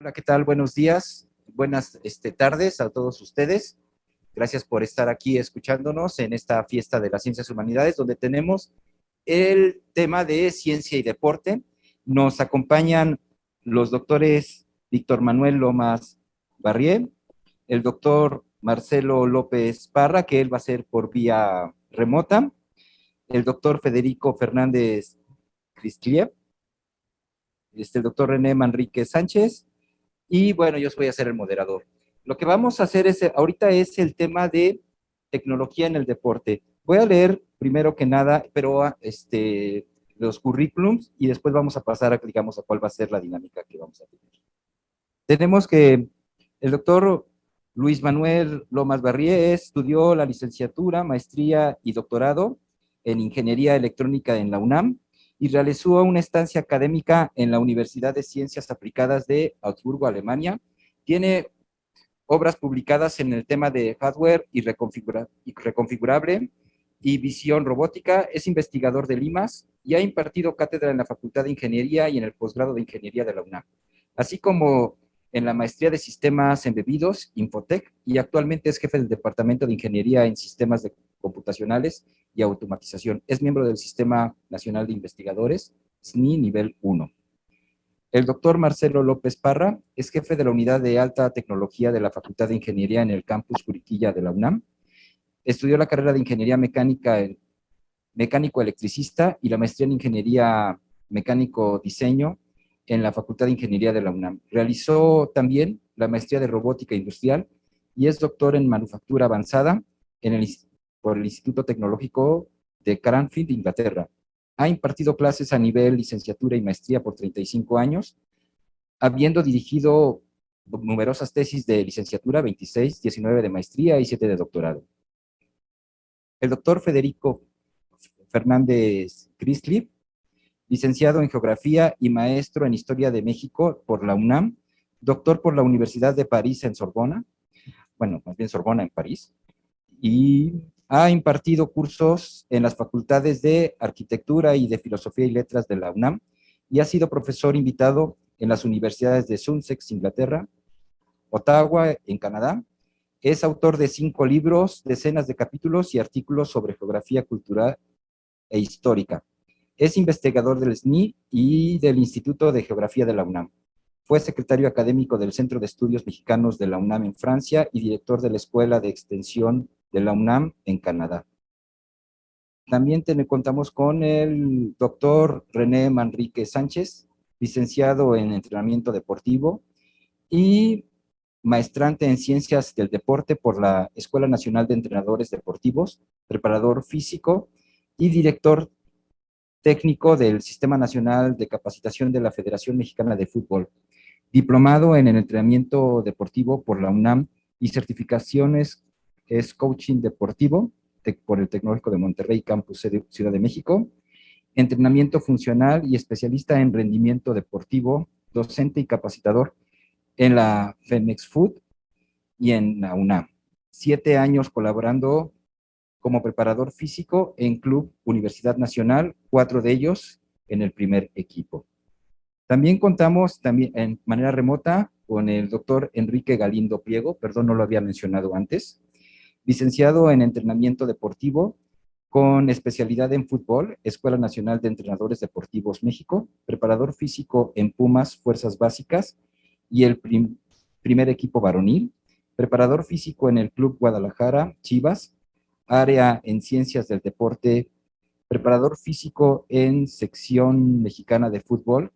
Hola, ¿qué tal? Buenos días, buenas tardes a todos ustedes. Gracias por estar aquí escuchándonos en esta fiesta de las ciencias humanidades, donde tenemos el tema de ciencia y deporte. Nos acompañan los doctores Víctor Manuel Lomas Barrié, el doctor Marcelo López Parra, que él va a ser por vía remota, el doctor Federico Fernández Cristliev, el doctor René Manrique Sánchez. Y bueno, yo voy a ser el moderador. Lo que vamos a hacer ahorita es el tema de tecnología en el deporte. Voy a leer primero que nada, pero los currículums y después vamos a pasar digamos, a cuál va a ser la dinámica que vamos a tener. Tenemos que el doctor Luis Manuel Lomas Barrié estudió la licenciatura, maestría y doctorado en Ingeniería Electrónica en la UNAM y realizó una estancia académica en la Universidad de Ciencias Aplicadas de Augsburgo, Alemania. Tiene obras publicadas en el tema de hardware y reconfigurable y visión robótica. Es investigador de Limas y ha impartido cátedra en la Facultad de Ingeniería y en el posgrado de Ingeniería de la UNAM, así como en la maestría de sistemas embebidos, Infotec, y actualmente es jefe del Departamento de Ingeniería en Sistemas Computacionales y Automatización. Es miembro del Sistema Nacional de Investigadores, SNI nivel 1. El doctor Marcelo López Parra es jefe de la Unidad de Alta Tecnología de la Facultad de Ingeniería en el campus Juriquilla de la UNAM. Estudió la carrera de Ingeniería Mecánica en Mecánico Electricista y la maestría en Ingeniería Mecánico Diseño en la Facultad de Ingeniería de la UNAM. Realizó también la maestría de Robótica Industrial y es doctor en Manufactura Avanzada por el Instituto Tecnológico de Cranfield, Inglaterra. Ha impartido clases a nivel licenciatura y maestría por 35 años, habiendo dirigido numerosas tesis de licenciatura, 26, 19 de maestría y 7 de doctorado. El doctor Federico Fernández Cristlip, licenciado en Geografía y maestro en Historia de México por la UNAM, doctor por la Universidad de París en Sorbona, bueno, más bien Sorbona en París, y ha impartido cursos en las facultades de Arquitectura y de Filosofía y Letras de la UNAM, y ha sido profesor invitado en las universidades de Sussex, Inglaterra, Ottawa, en Canadá. Es autor de 5 libros, decenas de capítulos y artículos sobre geografía cultural e histórica. Es investigador del SNI y del Instituto de Geografía de la UNAM. Fue secretario académico del Centro de Estudios Mexicanos de la UNAM en Francia y director de la Escuela de Extensión de la UNAM en Canadá. También contamos con el doctor René Manrique Sánchez, licenciado en entrenamiento deportivo y maestrante en Ciencias del Deporte por la Escuela Nacional de Entrenadores Deportivos, preparador físico y director técnico del Sistema Nacional de Capacitación de la Federación Mexicana de Fútbol, diplomado en el entrenamiento deportivo por la UNAM y certificaciones es coaching deportivo por el Tecnológico de Monterrey, Campus Ciudad de México, entrenamiento funcional y especialista en rendimiento deportivo, docente y capacitador en la Femex Food y en la UNAM. 7 años colaborando como preparador físico en Club Universidad Nacional, 4 de ellos en el primer equipo. También contamos en manera remota con el doctor Enrique Galindo Pliego, perdón, no lo había mencionado antes, licenciado en entrenamiento deportivo con especialidad en fútbol, Escuela Nacional de Entrenadores Deportivos México, preparador físico en Pumas, Fuerzas Básicas y el primer equipo varonil, preparador físico en el Club Guadalajara, Chivas, área en Ciencias del Deporte, preparador físico en Sección Mexicana de Fútbol,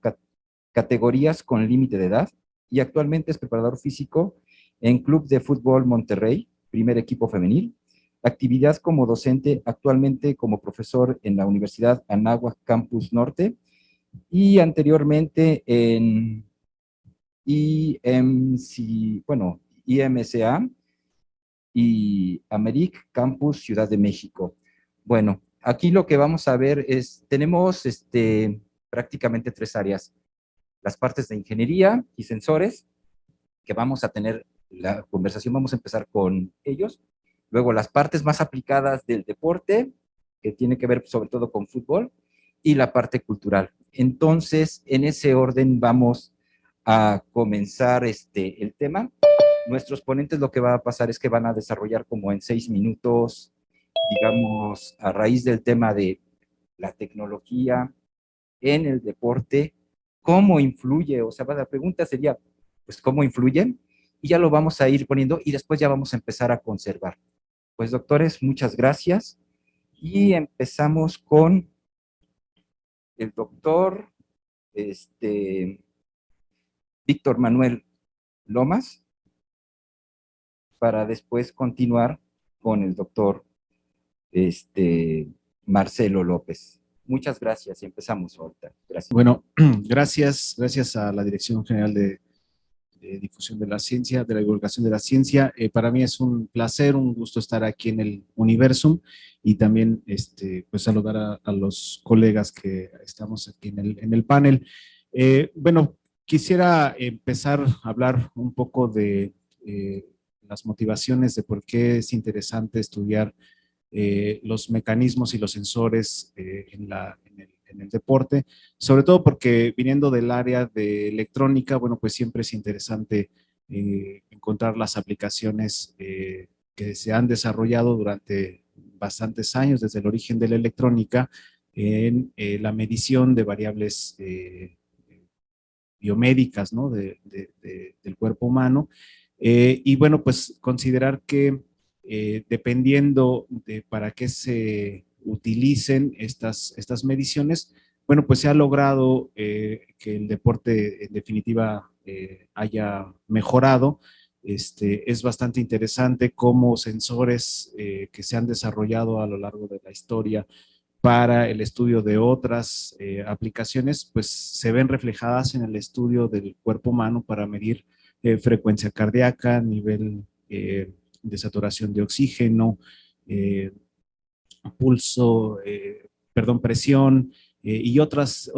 categorías con límite de edad, y actualmente es preparador físico en Club de Fútbol Monterrey, primer equipo femenil, actividad como docente actualmente como profesor en la Universidad Anáhuac Campus Norte, y anteriormente en IMCA y Americ Campus Ciudad de México. Bueno, aquí lo que vamos a ver es, tenemos prácticamente 3 áreas. Las partes de ingeniería y sensores, que vamos a tener la conversación, vamos a empezar con ellos. Luego las partes más aplicadas del deporte, que tiene que ver sobre todo con fútbol, y la parte cultural. Entonces, en ese orden vamos a comenzar el tema. Nuestros ponentes lo que va a pasar es que van a desarrollar como en 6 minutos, digamos, a raíz del tema de la tecnología en el deporte, cómo influye, o sea, la pregunta sería, pues, ¿cómo influyen? Y ya lo vamos a ir poniendo y después ya vamos a empezar a conservar. Pues, doctores, muchas gracias. Y empezamos con el doctor Víctor Manuel Lomas, para después continuar con el doctor Marcelo López. Muchas gracias y empezamos ahorita. Gracias. Bueno, gracias a la Dirección General de Difusión de la Ciencia, de la Divulgación de la Ciencia. Para mí es un placer, un gusto estar aquí en el Universum y también pues saludar a los colegas que estamos aquí en el panel. Bueno, quisiera empezar a hablar un poco de las motivaciones de por qué es interesante estudiar los mecanismos y los sensores en el deporte, sobre todo porque viniendo del área de electrónica, bueno, pues siempre es interesante encontrar las aplicaciones que se han desarrollado durante bastantes años, desde el origen de la electrónica, en la medición de variables biomédicas, ¿no? Del cuerpo humano. Y bueno, pues considerar que dependiendo de para qué se utilicen estas mediciones, bueno, pues se ha logrado que el deporte en definitiva haya mejorado. Es bastante interesante cómo sensores que se han desarrollado a lo largo de la historia para el estudio de otras aplicaciones, pues se ven reflejadas en el estudio del cuerpo humano para medir frecuencia cardíaca, nivel de saturación de oxígeno, eh, pulso, perdón, presión y otras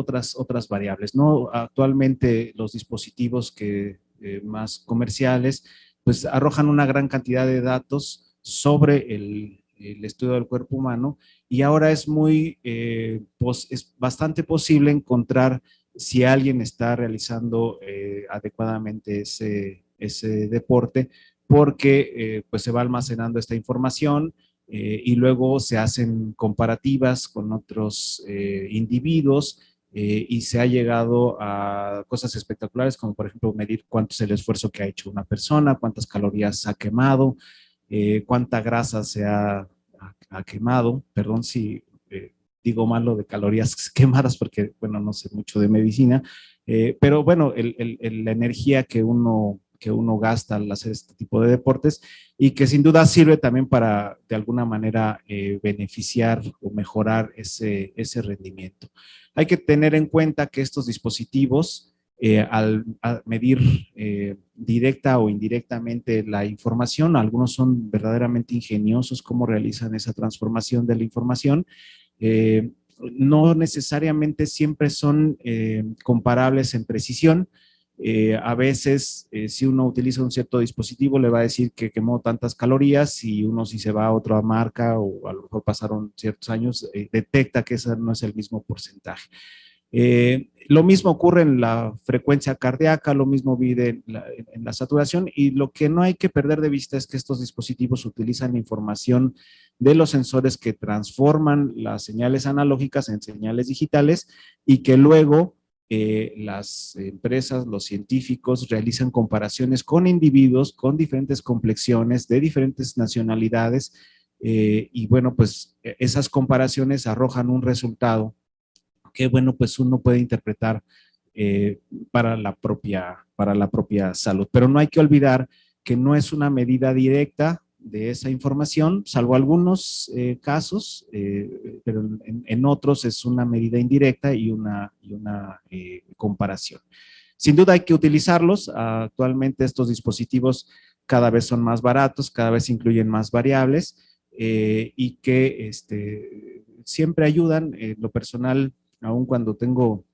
variables, ¿no? Actualmente los dispositivos que más comerciales pues arrojan una gran cantidad de datos sobre el estudio del cuerpo humano y ahora es es bastante posible encontrar si alguien está realizando adecuadamente ese deporte porque pues se va almacenando esta información y luego se hacen comparativas con otros individuos y se ha llegado a cosas espectaculares como por ejemplo medir cuánto es el esfuerzo que ha hecho una persona, cuántas calorías ha quemado, cuánta grasa ha quemado, perdón si digo mal lo de calorías quemadas porque bueno, no sé mucho de medicina, pero bueno, la energía que uno gasta al hacer este tipo de deportes y que sin duda sirve también para de alguna manera beneficiar o mejorar ese rendimiento. Hay que tener en cuenta que estos dispositivos, al medir directa o indirectamente la información, algunos son verdaderamente ingeniosos cómo realizan esa transformación de la información, no necesariamente siempre son comparables en precisión. A veces, si uno utiliza un cierto dispositivo, le va a decir que quemó tantas calorías y uno si se va a otra marca o a lo mejor pasaron ciertos años, detecta que ese no es el mismo porcentaje. Lo mismo ocurre en la frecuencia cardíaca, lo mismo vive en la saturación y lo que no hay que perder de vista es que estos dispositivos utilizan información de los sensores que transforman las señales analógicas en señales digitales y que luego las empresas, los científicos realizan comparaciones con individuos con diferentes complexiones de diferentes nacionalidades y bueno, pues esas comparaciones arrojan un resultado que bueno, pues uno puede interpretar eh, para la propia salud. Pero no hay que olvidar que no es una medida directa de esa información, salvo algunos casos, pero en otros es una medida indirecta y una comparación. Sin duda hay que utilizarlos. Actualmente estos dispositivos cada vez son más baratos, cada vez incluyen más variables y que siempre ayudan. En lo personal, aun cuando tengo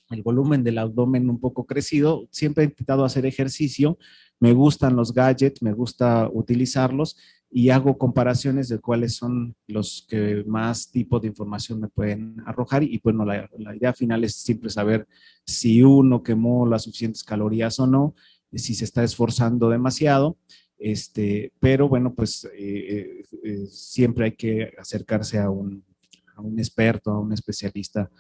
el volumen del abdomen un poco crecido. Siempre he intentado hacer ejercicio, me gustan los gadgets, me gusta utilizarlos y hago comparaciones de cuáles son los que más tipo de información me pueden arrojar. Y bueno, la idea final es siempre saber si uno quemó las suficientes calorías o no, si se está esforzando demasiado. Pero bueno, pues siempre hay que acercarse a un experto, a un especialista,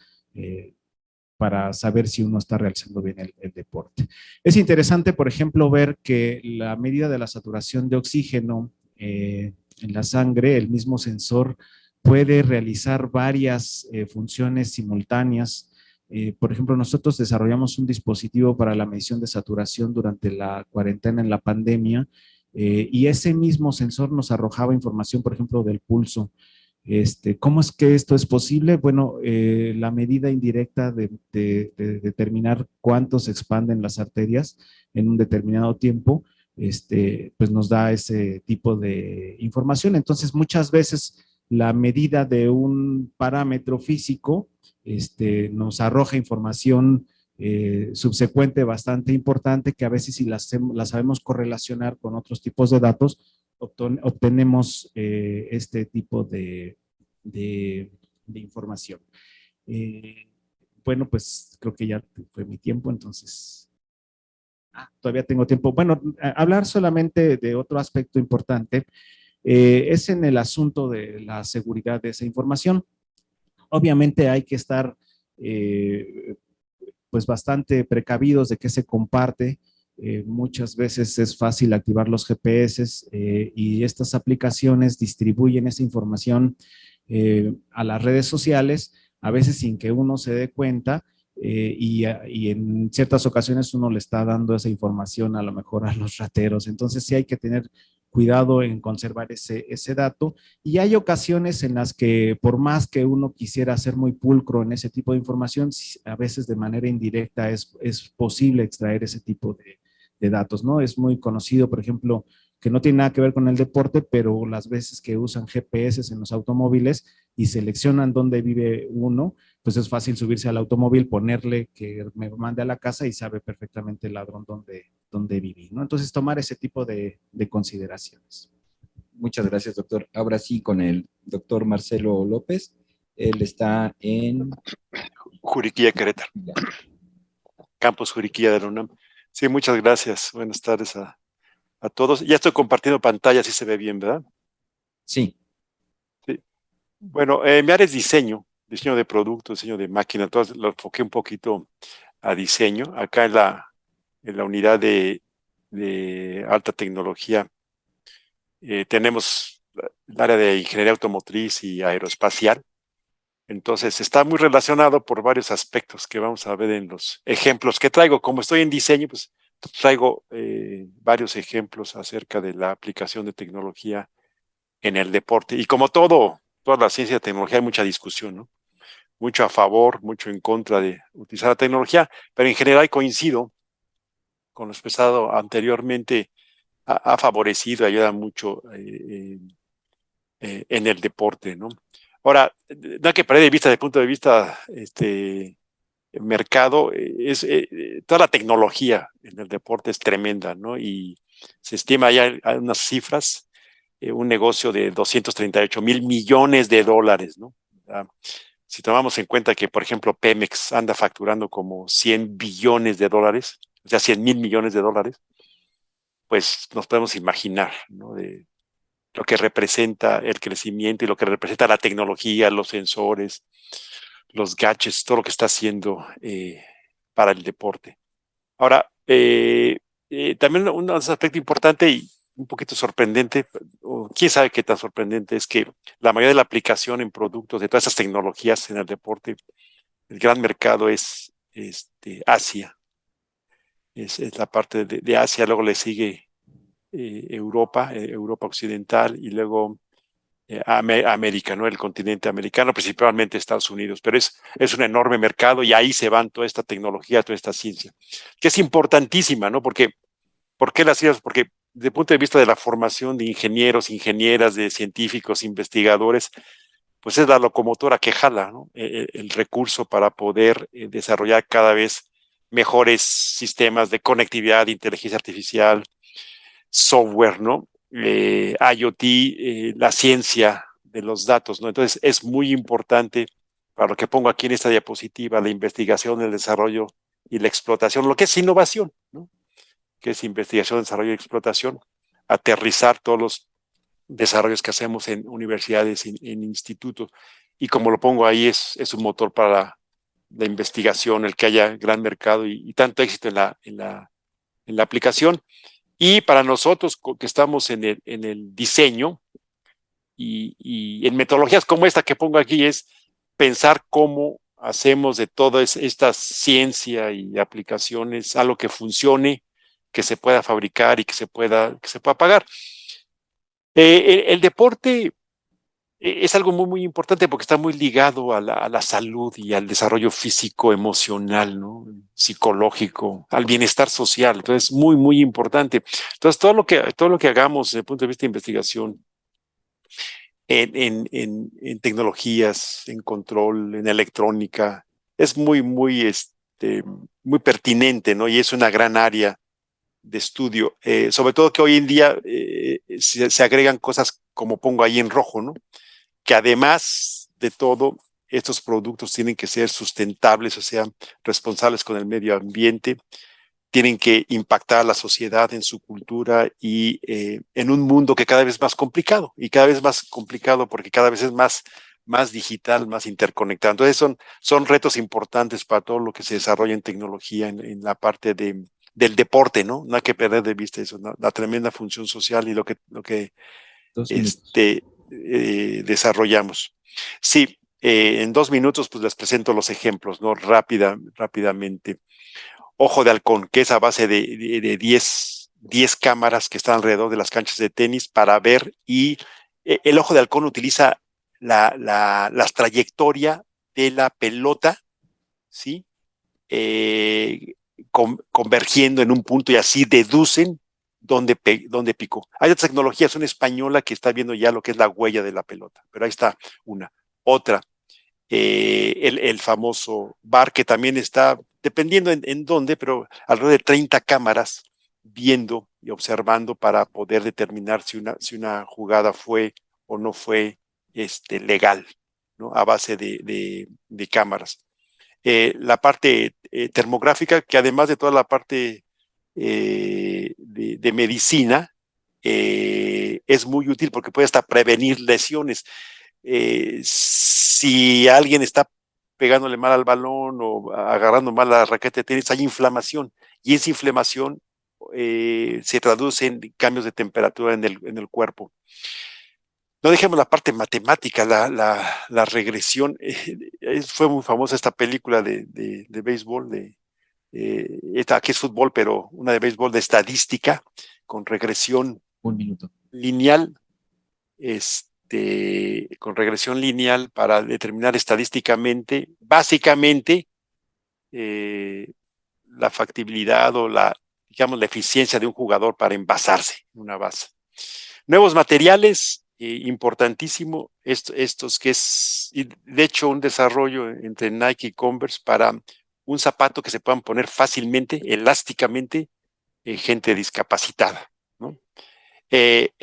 para saber si uno está realizando bien el deporte. Es interesante, por ejemplo, ver que la medida de la saturación de oxígeno en la sangre, el mismo sensor puede realizar varias funciones simultáneas. Por ejemplo, nosotros desarrollamos un dispositivo para la medición de saturación durante la cuarentena en la pandemia, y ese mismo sensor nos arrojaba información, por ejemplo, del pulso. ¿Cómo es que esto es posible? Bueno, la medida indirecta de determinar cuánto se expanden las arterias en un determinado tiempo, pues nos da ese tipo de información. Entonces, muchas veces la medida de un parámetro físico nos arroja información subsecuente bastante importante, que a veces si la sabemos correlacionar con otros tipos de datos, obtenemos este tipo de información. Bueno, pues creo que ya fue mi tiempo, entonces todavía tengo tiempo. Bueno, hablar solamente de otro aspecto importante es en el asunto de la seguridad de esa información. Obviamente hay que estar pues bastante precavidos de qué se comparte. Muchas veces es fácil activar los GPS y estas aplicaciones distribuyen esa información a las redes sociales, a veces sin que uno se dé cuenta, y en ciertas ocasiones uno le está dando esa información a lo mejor a los rateros. Entonces sí hay que tener cuidado en conservar ese dato. Y hay ocasiones en las que por más que uno quisiera ser muy pulcro en ese tipo de información, a veces de manera indirecta es posible extraer ese tipo de datos, ¿no? Es muy conocido, por ejemplo, que no tiene nada que ver con el deporte, pero las veces que usan GPS en los automóviles y seleccionan dónde vive uno, pues es fácil subirse al automóvil, ponerle que me mande a la casa y sabe perfectamente el ladrón dónde viví, ¿no? Entonces, tomar ese tipo de consideraciones. Muchas gracias, doctor. Ahora sí, con el doctor Marcelo López. Él está en Juriquilla, Querétaro. Campus Juriquilla de la UNAM. Sí, muchas gracias. Buenas tardes a todos. Ya estoy compartiendo pantalla, así se ve bien, ¿verdad? Sí. Sí. Bueno, mi área es diseño de productos, diseño de máquina. Entonces lo enfoqué un poquito a diseño. Acá en la unidad de alta tecnología tenemos el área de ingeniería automotriz y aeroespacial. Entonces está muy relacionado por varios aspectos que vamos a ver en los ejemplos que traigo. Como estoy en diseño, pues traigo varios ejemplos acerca de la aplicación de tecnología en el deporte. Y como toda la ciencia de tecnología hay mucha discusión, ¿no? Mucho a favor, mucho en contra de utilizar la tecnología, pero en general coincido con lo expresado anteriormente, ha favorecido, ayuda mucho en el deporte, ¿no? Ahora, no hay que perder de vista, desde el punto de vista mercado, toda la tecnología en el deporte es tremenda, ¿no? Y se estima ya hay unas cifras, un negocio de 238 mil millones de dólares, ¿no? Si tomamos en cuenta que, por ejemplo, Pemex anda facturando como 100 billones de dólares, o sea, 100 mil millones de dólares, pues nos podemos imaginar, ¿no? De lo que representa el crecimiento y lo que representa la tecnología, los sensores, los gadgets, todo lo que está haciendo para el deporte. Ahora, también un aspecto importante y un poquito sorprendente, o quién sabe qué tan sorprendente, es que la mayoría de la aplicación en productos de todas esas tecnologías en el deporte, el gran mercado es Asia. Es la parte de Asia, luego le sigue Europa occidental y luego América, ¿no? El continente americano, principalmente Estados Unidos, pero es un enorme mercado y ahí se van toda esta tecnología, toda esta ciencia, que es importantísima, ¿no? ¿Por qué las ciencias? Porque desde el punto de vista de la formación de ingenieros, ingenieras, de científicos, investigadores, pues es la locomotora que jala, ¿no? El recurso para poder desarrollar cada vez mejores sistemas de conectividad, de inteligencia artificial, software, ¿no? IoT, la ciencia de los datos, ¿no? Entonces es muy importante, para lo que pongo aquí en esta diapositiva, la investigación, el desarrollo y la explotación, lo que es innovación, ¿no? Que es investigación, desarrollo y explotación, aterrizar todos los desarrollos que hacemos en universidades, en institutos, y como lo pongo ahí, es un motor para la investigación, el que haya gran mercado y tanto éxito en la aplicación. Y para nosotros que estamos en el diseño y en metodologías como esta que pongo aquí, es pensar cómo hacemos de toda esta ciencia y aplicaciones algo que funcione, que se pueda fabricar y que se pueda pagar. El deporte es algo muy, muy importante porque está muy ligado a la salud y al desarrollo físico, emocional, ¿no? Psicológico, al bienestar social. Entonces, muy, muy importante. Entonces, todo lo que hagamos desde el punto de vista de investigación en tecnologías, en control, en electrónica, es muy, muy, muy pertinente, ¿no? Y es una gran área de estudio. Sobre todo que hoy en día se agregan cosas como pongo ahí en rojo, ¿no? Que además de todo, estos productos tienen que ser sustentables, o sea, responsables con el medio ambiente, tienen que impactar a la sociedad en su cultura y en un mundo que cada vez es más complicado, y cada vez más complicado porque cada vez es más digital, más interconectado. Entonces son retos importantes para todo lo que se desarrolla en tecnología, en la parte del deporte, ¿no? No hay que perder de vista eso, ¿no? La tremenda función social y lo que desarrollamos. Sí, en 2 minutos pues les presento los ejemplos, ¿no? Rápidamente. Ojo de halcón, que es a base de 10 cámaras que están alrededor de las canchas de tenis para ver, y el ojo de halcón utiliza la trayectoria de la pelota, ¿sí? Convergiendo en un punto, y así deducen dónde picó. Hay otra tecnología, es una española que está viendo ya lo que es la huella de la pelota, pero ahí está una. Otra, el famoso VAR, que también está, dependiendo en dónde, pero alrededor de 30 cámaras viendo y observando para poder determinar si una jugada fue o no fue legal, ¿no? A base de cámaras. La parte termográfica, que además de toda la parte de medicina, es muy útil porque puede hasta prevenir lesiones. Si alguien está pegándole mal al balón o agarrando mal la raqueta de tenis, hay inflamación, y esa inflamación se traduce en cambios de temperatura en el cuerpo. No dejemos la parte matemática, la regresión. Fue muy famosa esta película de béisbol, aquí es fútbol, pero una de béisbol de estadística con regresión 1 minuto. lineal, con regresión lineal para determinar estadísticamente, básicamente, la factibilidad o digamos, la eficiencia de un jugador para envasarse en una base. Nuevos materiales, importantísimo, estos que es, de hecho, un desarrollo entre Nike y Converse para un zapato que se puedan poner fácilmente, elásticamente, gente discapacitada, ¿no?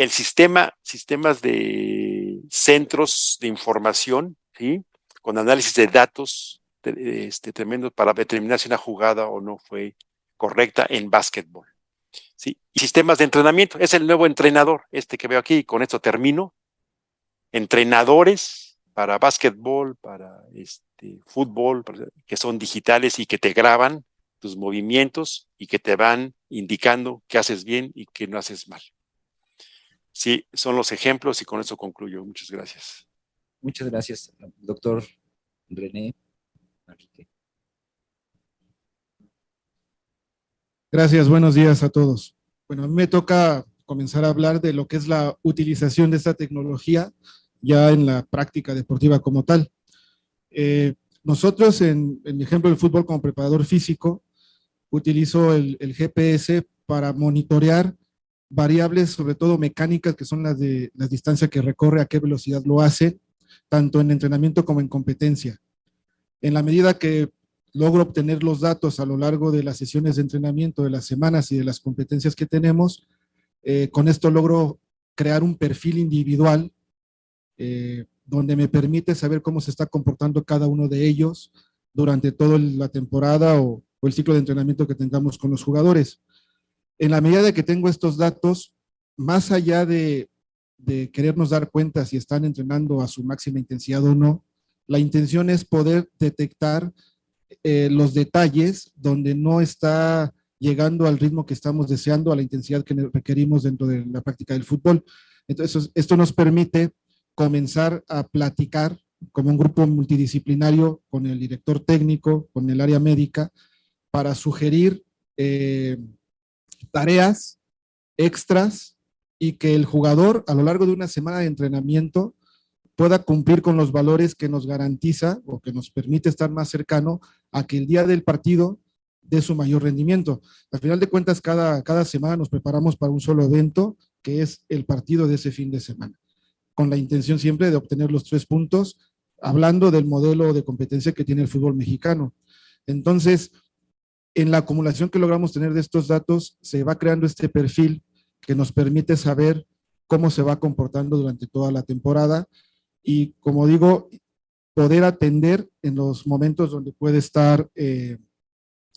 Sistemas de centros de información, ¿sí? Con análisis de datos tremendos para determinar si una jugada o no fue correcta en básquetbol. ¿Sí? Y sistemas de entrenamiento, es el nuevo entrenador, que veo aquí, y con esto termino. Entrenadores para básquetbol, para fútbol, que son digitales y que te graban tus movimientos y que te van indicando qué haces bien y qué no haces mal. Sí, son los ejemplos, y con eso concluyo. Muchas gracias. Muchas gracias, doctor René Manrique. Gracias, buenos días a todos. Bueno, a mí me toca comenzar a hablar de lo que es la utilización de esta tecnología ya en la práctica deportiva como tal. Nosotros, en mi ejemplo del fútbol como preparador físico, utilizo el GPS para monitorear variables, sobre todo mecánicas, que son las distancias que recorre, a qué velocidad lo hace, tanto en entrenamiento como en competencia. En la medida que logro obtener los datos a lo largo de las sesiones de entrenamiento, de las semanas y de las competencias que tenemos, con esto logro crear un perfil individual donde me permite saber cómo se está comportando cada uno de ellos durante toda la temporada o el ciclo de entrenamiento que tengamos con los jugadores. En la medida de que tengo estos datos, más allá de querernos dar cuenta si están entrenando a su máxima intensidad o no, la intención es poder detectar los detalles donde no está llegando al ritmo que estamos deseando, a la intensidad que requerimos dentro de la práctica del fútbol. Entonces, esto nos permite comenzar a platicar como un grupo multidisciplinario con el director técnico, con el área médica, para sugerir tareas extras y que el jugador a lo largo de una semana de entrenamiento pueda cumplir con los valores que nos garantiza o que nos permite estar más cercano a que el día del partido dé su mayor rendimiento. Al final de cuentas, cada semana nos preparamos para un solo evento, que es el partido de ese fin de semana, con la intención siempre de obtener los 3 puntos, hablando del modelo de competencia que tiene el fútbol mexicano. Entonces, en la acumulación que logramos tener de estos datos, se va creando este perfil que nos permite saber cómo se va comportando durante toda la temporada y, como digo, poder atender en los momentos donde puede estar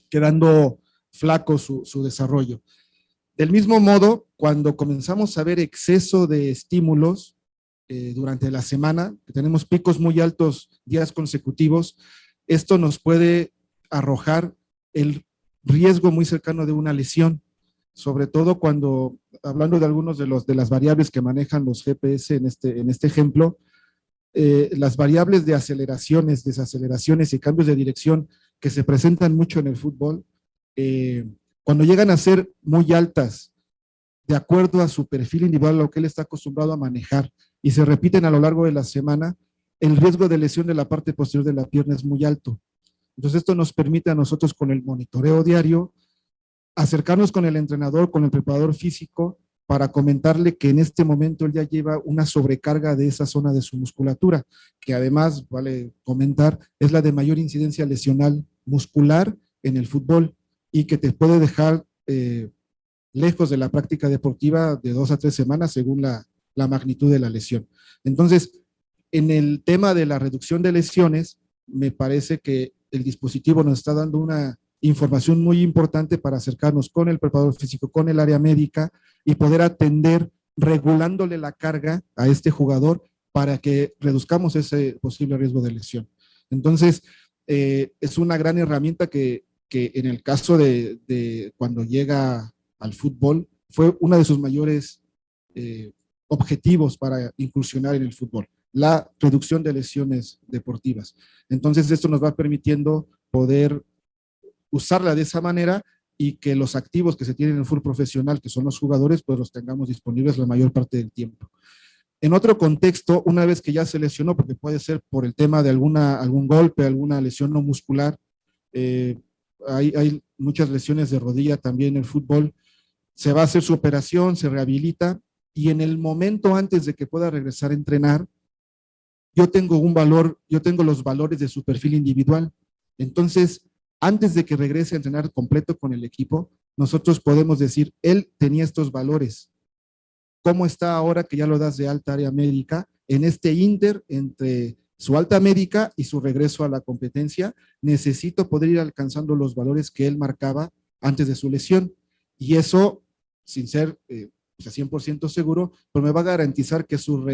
quedando flaco su desarrollo. Del mismo modo, cuando comenzamos a ver exceso de estímulos durante la semana, que tenemos picos muy altos días consecutivos, esto nos puede arrojar el riesgo muy cercano de una lesión, sobre todo cuando, hablando de algunos de las variables que manejan los GPS en este ejemplo, las variables de aceleraciones, desaceleraciones y cambios de dirección que se presentan mucho en el fútbol, cuando llegan a ser muy altas, de acuerdo a su perfil individual, a lo que él está acostumbrado a manejar, y se repiten a lo largo de la semana, el riesgo de lesión de la parte posterior de la pierna es muy alto. Entonces, esto nos permite a nosotros, con el monitoreo diario, acercarnos con el entrenador, con el preparador físico, para comentarle que en este momento él ya lleva una sobrecarga de esa zona de su musculatura, que además, vale comentar, es la de mayor incidencia lesional muscular en el fútbol y que te puede dejar lejos de la práctica deportiva de 2 a 3 semanas según la magnitud de la lesión. Entonces, en el tema de la reducción de lesiones, me parece que el dispositivo nos está dando una información muy importante para acercarnos con el preparador físico, con el área médica y poder atender regulándole la carga a este jugador para que reduzcamos ese posible riesgo de lesión. Entonces, es una gran herramienta que en el caso de cuando llega al fútbol, fue uno de sus mayores objetivos para incursionar en el fútbol, la reducción de lesiones deportivas. Entonces, esto nos va permitiendo poder usarla de esa manera y que los activos que se tienen en el fútbol profesional, que son los jugadores, pues los tengamos disponibles la mayor parte del tiempo. En otro contexto, una vez que ya se lesionó, porque puede ser por el tema de algún golpe, alguna lesión no muscular, hay muchas lesiones de rodilla también en el fútbol, se va a hacer su operación, se rehabilita, y en el momento antes de que pueda regresar a entrenar, yo tengo los valores de su perfil individual. Entonces, antes de que regrese a entrenar completo con el equipo, nosotros podemos decir, él tenía estos valores. ¿Cómo está ahora que ya lo das de alta área médica? En este inter entre su alta médica y su regreso a la competencia, necesito poder ir alcanzando los valores que él marcaba antes de su lesión. Y eso, sin ser 100% seguro, pues me va a garantizar que su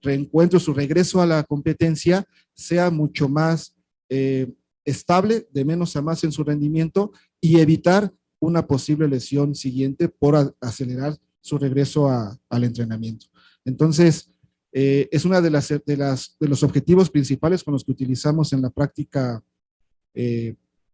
reencuentro, su regreso a la competencia sea mucho más estable, de menos a más en su rendimiento, y evitar una posible lesión siguiente por acelerar su regreso al entrenamiento. Entonces, es uno de los objetivos principales con los que utilizamos en la práctica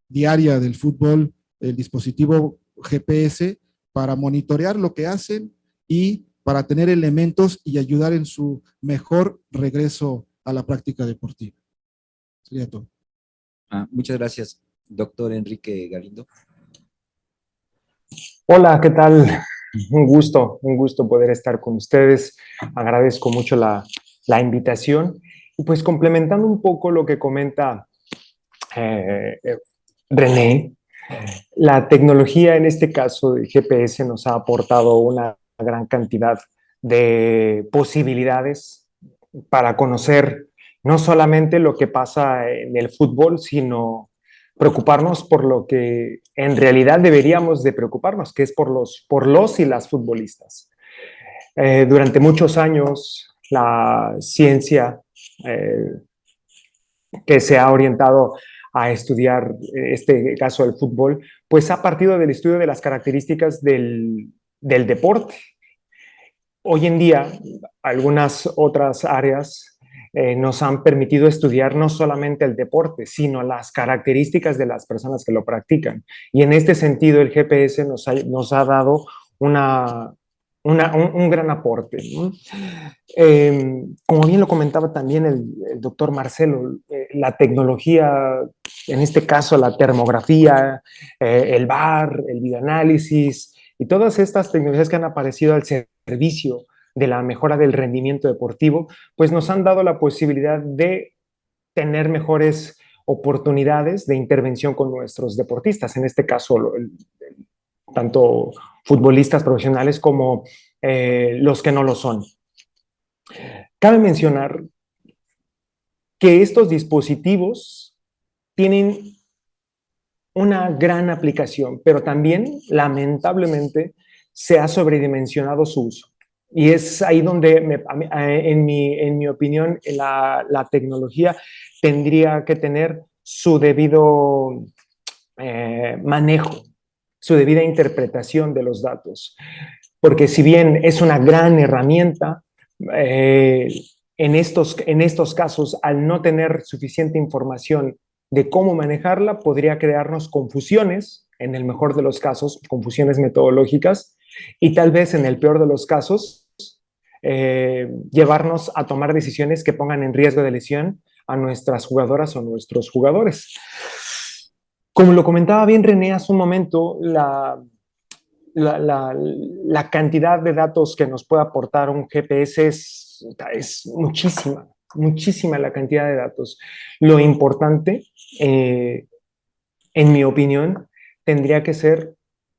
diaria del fútbol, el dispositivo GPS, para monitorear lo que hacen y para tener elementos y ayudar en su mejor regreso a la práctica deportiva. Sería todo. Muchas gracias, doctor Enrique Galindo. Hola, ¿qué tal? Un gusto poder estar con ustedes. Agradezco mucho la invitación pues complementando un poco lo que comenta René, la tecnología, en este caso el GPS, nos ha aportado una gran cantidad de posibilidades para conocer no solamente lo que pasa en el fútbol, sino preocuparnos por lo que en realidad deberíamos de preocuparnos, que es por los y las futbolistas. Durante muchos años, la ciencia que se ha orientado a estudiar este caso del fútbol, pues ha partido del estudio de las características del deporte. Hoy en día, algunas otras áreas nos han permitido estudiar no solamente el deporte, sino las características de las personas que lo practican. Y en este sentido, el GPS nos ha dado un gran aporte, ¿no? Como bien lo comentaba también el doctor Marcelo, la tecnología, en este caso la termografía, el VAR, el videoanálisis y todas estas tecnologías que han aparecido al servicio de la mejora del rendimiento deportivo, pues nos han dado la posibilidad de tener mejores oportunidades de intervención con nuestros deportistas, en este caso tanto futbolistas profesionales como los que no lo son. Cabe mencionar que estos dispositivos tienen una gran aplicación, pero también, lamentablemente, se ha sobredimensionado su uso. Y es ahí donde, en mi opinión, la tecnología tendría que tener su debido manejo, su debida interpretación de los datos. Porque si bien es una gran herramienta, en estos casos, al no tener suficiente información de cómo manejarla, podría crearnos confusiones, en el mejor de los casos, confusiones metodológicas, y tal vez en el peor de los casos, llevarnos a tomar decisiones que pongan en riesgo de lesión a nuestras jugadoras o nuestros jugadores. Como lo comentaba bien René hace un momento, la cantidad de datos que nos puede aportar un GPS es muchísima, muchísima la cantidad de datos. Lo importante, en mi opinión, tendría que ser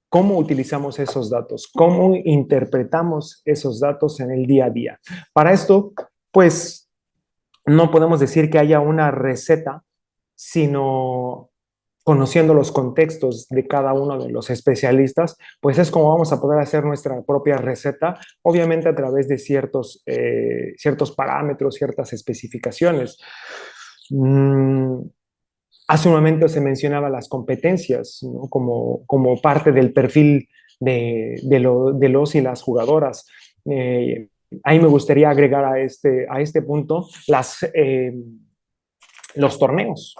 cómo utilizamos esos datos, cómo interpretamos esos datos en el día a día. Para esto, pues, no podemos decir que haya una receta, sino conociendo los contextos de cada uno de los especialistas, pues es como vamos a poder hacer nuestra propia receta, obviamente a través de ciertos parámetros, ciertas especificaciones. Hace un momento se mencionaba las competencias, ¿no? como parte del perfil de los y las jugadoras. Ahí me gustaría agregar a este punto los torneos.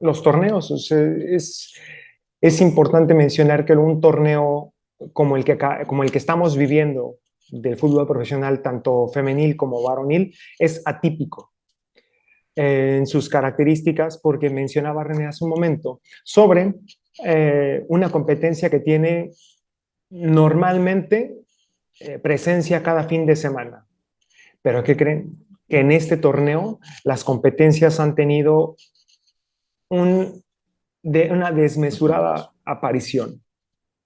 Los torneos, o sea, es importante mencionar que un torneo como el que estamos viviendo del fútbol profesional, tanto femenil como varonil, es atípico en sus características, porque mencionaba René hace un momento sobre una competencia que tiene normalmente presencia cada fin de semana. Pero ¿qué creen? Que en este torneo las competencias han tenido una desmesurada aparición.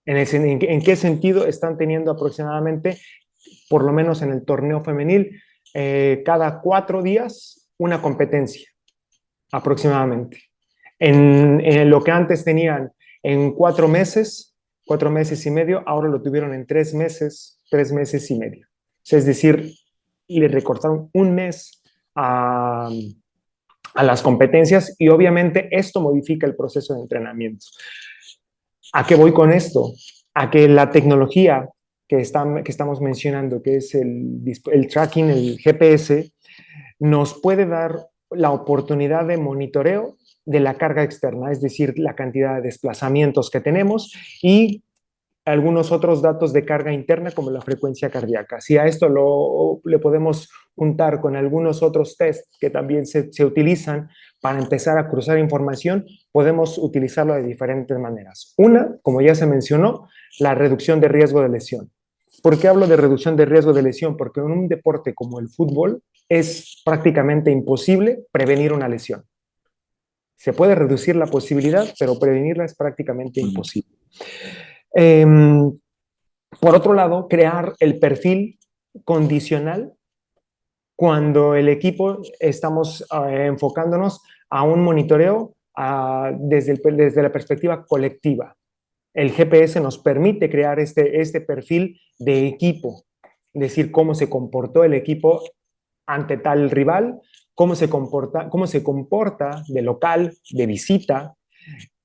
¿En qué sentido? Están teniendo aproximadamente, por lo menos en el torneo femenil, cada 4 días una competencia, aproximadamente. En lo que antes tenían en 4 meses y medio, ahora lo tuvieron en 3 meses y medio. O sea, es decir, le recortaron un mes a las competencias y obviamente esto modifica el proceso de entrenamiento. ¿A qué voy con esto? A que la tecnología que estamos mencionando, que es el tracking, el GPS, nos puede dar la oportunidad de monitoreo de la carga externa, es decir, la cantidad de desplazamientos que tenemos y algunos otros datos de carga interna como la frecuencia cardíaca. Si a esto le podemos juntar con algunos otros tests que también se utilizan para empezar a cruzar información, podemos utilizarlo de diferentes maneras. Una, como ya se mencionó, la reducción de riesgo de lesión. ¿Por qué hablo de reducción de riesgo de lesión? Porque en un deporte como el fútbol, es prácticamente imposible prevenir una lesión. Se puede reducir la posibilidad, pero prevenirla es prácticamente imposible. Por otro lado, crear el perfil condicional cuando el equipo estamos enfocándonos a un monitoreo desde la perspectiva colectiva. El GPS nos permite crear este perfil de equipo, decir cómo se comportó el equipo ante tal rival, cómo se comporta de local, de visita,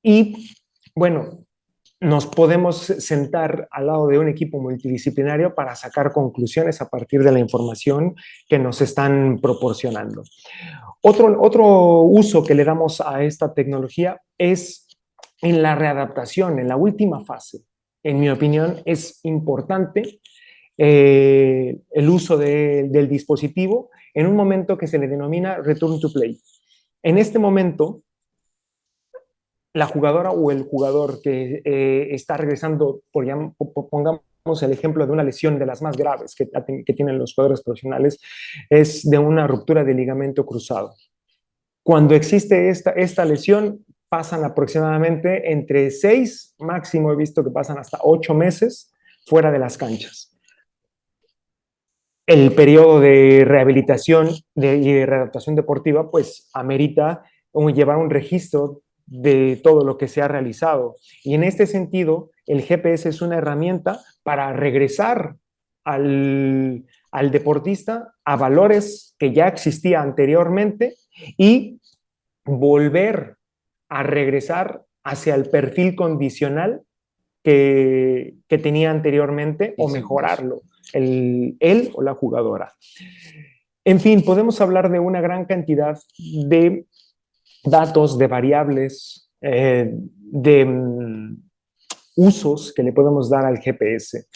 y bueno, nos podemos sentar al lado de un equipo multidisciplinario para sacar conclusiones a partir de la información que nos están proporcionando. Otro uso que le damos a esta tecnología es en la readaptación, en la última fase. En mi opinión, es importante el uso del dispositivo en un momento que se le denomina return to play. En este momento, la jugadora o el jugador que está regresando, pongamos el ejemplo de una lesión de las más graves que tienen los jugadores profesionales, es de una ruptura de ligamento cruzado. Cuando existe esta lesión, pasan aproximadamente entre 6, máximo he visto que pasan hasta 8 meses fuera de las canchas. El periodo de rehabilitación y de readaptación deportiva, pues, amerita llevar un registro de todo lo que se ha realizado. Y en este sentido, el GPS es una herramienta para regresar al deportista a valores que ya existía anteriormente y volver a regresar hacia el perfil condicional que tenía anteriormente o mejorarlo, él o la jugadora. En fin, podemos hablar de una gran cantidad de datos, de variables, de usos que le podemos dar al GPS.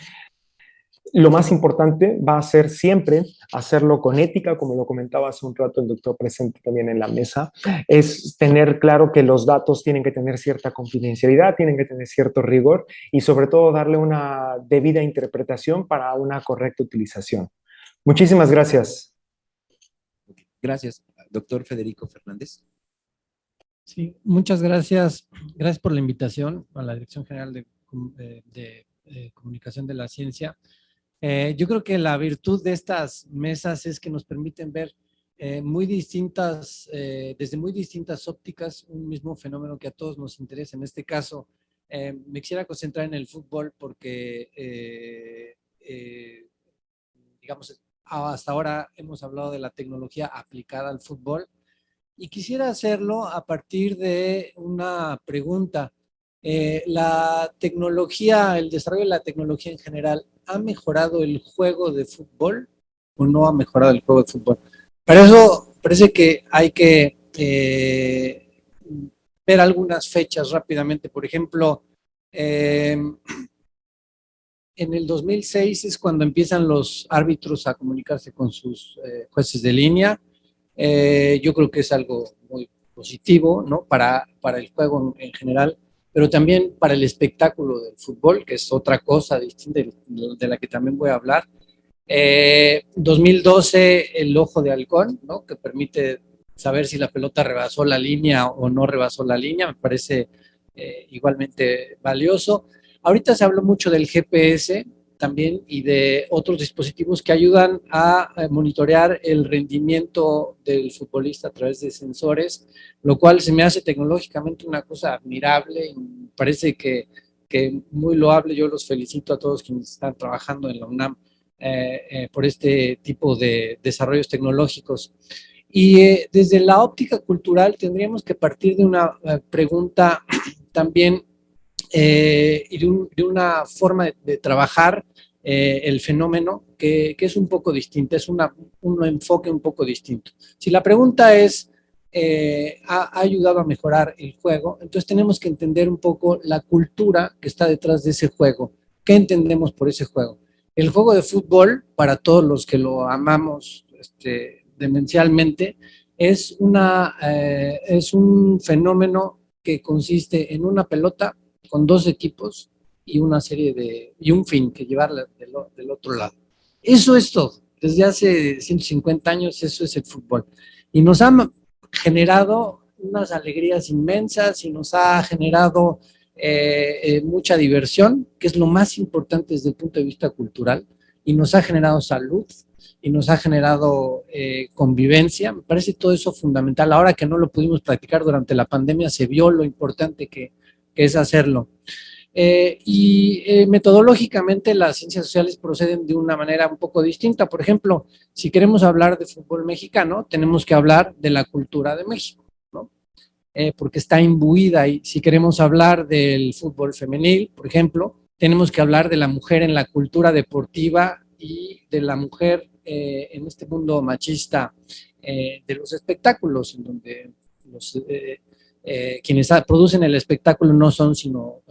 Lo más importante va a ser siempre hacerlo con ética, como lo comentaba hace un rato el doctor presente también en la mesa, es tener claro que los datos tienen que tener cierta confidencialidad, tienen que tener cierto rigor y sobre todo darle una debida interpretación para una correcta utilización. Muchísimas gracias. Gracias, doctor Federico Fernández. Sí, muchas gracias. Gracias por la invitación a la Dirección General de Comunicación de la Ciencia. Yo creo que la virtud de estas mesas es que nos permiten ver desde muy distintas ópticas un mismo fenómeno que a todos nos interesa. En este caso, me quisiera concentrar en el fútbol porque, digamos, hasta ahora hemos hablado de la tecnología aplicada al fútbol y quisiera hacerlo a partir de una pregunta. La tecnología, el desarrollo de la tecnología en general, ¿ha mejorado el juego de fútbol o no ha mejorado el juego de fútbol? Para eso parece que hay que ver algunas fechas rápidamente. Por ejemplo, en el 2006 es cuando empiezan los árbitros a comunicarse con sus jueces de línea. Yo creo que es algo muy positivo, ¿no? Para el juego en general, pero también para el espectáculo del fútbol, que es otra cosa distinta de la que también voy a hablar. 2012, el ojo de halcón, ¿no? Que permite saber si la pelota rebasó la línea o no rebasó la línea, me parece igualmente valioso. Ahorita se habló mucho del GPS también y de otros dispositivos que ayudan a monitorear el rendimiento del futbolista a través de sensores, lo cual se me hace tecnológicamente una cosa admirable y me parece que muy loable. Yo los felicito a todos quienes están trabajando en la UNAM por este tipo de desarrollos tecnológicos. Y desde la óptica cultural tendríamos que partir de una pregunta también y de una forma de trabajar el fenómeno que es un poco distinta, es un enfoque un poco distinto. Si la pregunta es, ¿ha ayudado a mejorar el juego? Entonces tenemos que entender un poco la cultura que está detrás de ese juego. ¿Qué entendemos por ese juego? El juego de fútbol, para todos los que lo amamos demencialmente, es un fenómeno que consiste en una pelota con dos equipos y una serie y un fin que llevarla del otro lado. Eso es todo. Desde hace 150 años eso es el fútbol. Y nos ha generado unas alegrías inmensas y nos ha generado mucha diversión, que es lo más importante desde el punto de vista cultural, y nos ha generado salud, y nos ha generado convivencia. Me parece todo eso fundamental. Ahora que no lo pudimos practicar durante la pandemia, se vio lo importante que es hacerlo. Metodológicamente las ciencias sociales proceden de una manera un poco distinta. Por ejemplo, si queremos hablar de fútbol mexicano, tenemos que hablar de la cultura de México, ¿no? Porque está imbuida, y si queremos hablar del fútbol femenil, por ejemplo, tenemos que hablar de la mujer en la cultura deportiva y de la mujer en este mundo machista de los espectáculos, en donde quienes producen el espectáculo no son sino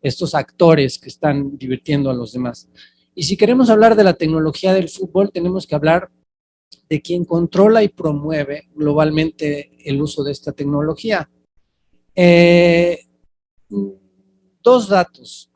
estos actores que están divirtiendo a los demás. Y si queremos hablar de la tecnología del fútbol, tenemos que hablar de quien controla y promueve globalmente el uso de esta tecnología. Dos datos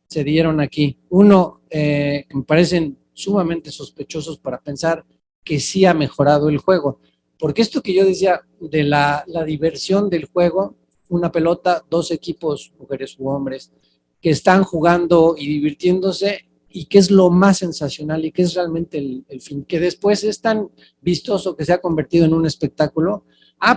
se dieron aquí. Uno, que me parecen sumamente sospechosos para pensar que sí ha mejorado el juego. Porque esto que yo decía de la diversión del juego, una pelota, dos equipos, mujeres u hombres, que están jugando y divirtiéndose, y que es lo más sensacional y que es realmente el fin, que después es tan vistoso que se ha convertido en un espectáculo.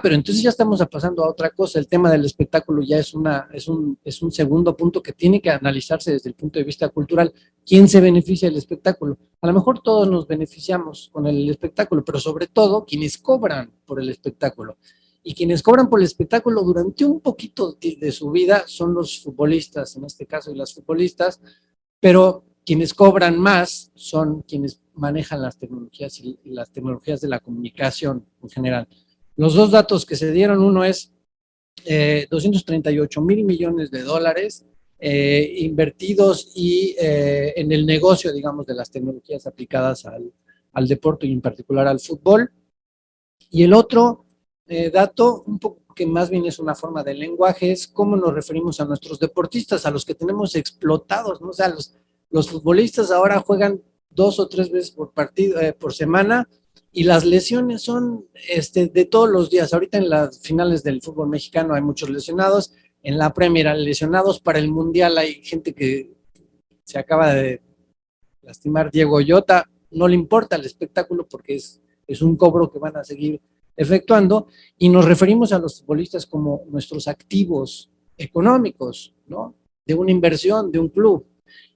Pero entonces ya estamos pasando a otra cosa. El tema del espectáculo ya es un segundo punto que tiene que analizarse desde el punto de vista cultural. ¿Quién se beneficia del espectáculo? A lo mejor todos nos beneficiamos con el espectáculo, pero sobre todo quienes cobran por el espectáculo. Y quienes cobran por el espectáculo durante un poquito de su vida son los futbolistas, en este caso, y las futbolistas, pero quienes cobran más son quienes manejan las tecnologías y las tecnologías de la comunicación en general. Los dos datos que se dieron, uno es 238,000 millones de dólares invertidos en el negocio, digamos, de las tecnologías aplicadas al deporte y en particular al fútbol. Y el otro dato, un poco que más bien es una forma de lenguaje, es cómo nos referimos a nuestros deportistas, a los que tenemos explotados, ¿no? O sea, los futbolistas ahora juegan 2 o 3 veces por partido, por semana, y las lesiones son de todos los días. Ahorita en las finales del fútbol mexicano hay muchos lesionados, en la Premier hay lesionados, para el Mundial hay gente que se acaba de lastimar. Diego Llota, no le importa el espectáculo porque es un cobro que van a seguir efectuando, y nos referimos a los futbolistas como nuestros activos económicos, ¿no? De una inversión, de un club.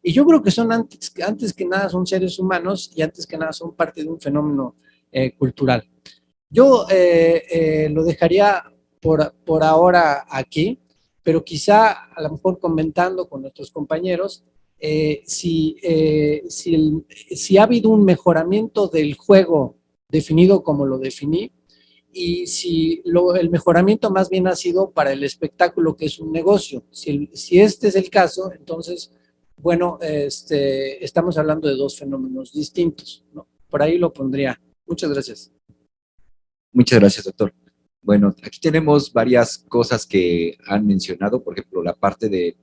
Y yo creo que son antes que nada son seres humanos, y antes que nada son parte de un fenómeno cultural. Yo lo dejaría por ahora aquí, pero quizá a lo mejor comentando con nuestros compañeros si ha habido un mejoramiento del juego definido como lo definí, y si el mejoramiento más bien ha sido para el espectáculo, que es un negocio. Si este es el caso, entonces, bueno, estamos hablando de dos fenómenos distintos, ¿no? Por ahí lo pondría. Muchas gracias. Muchas gracias, doctor. Bueno, aquí tenemos varias cosas que han mencionado, por ejemplo, la parte de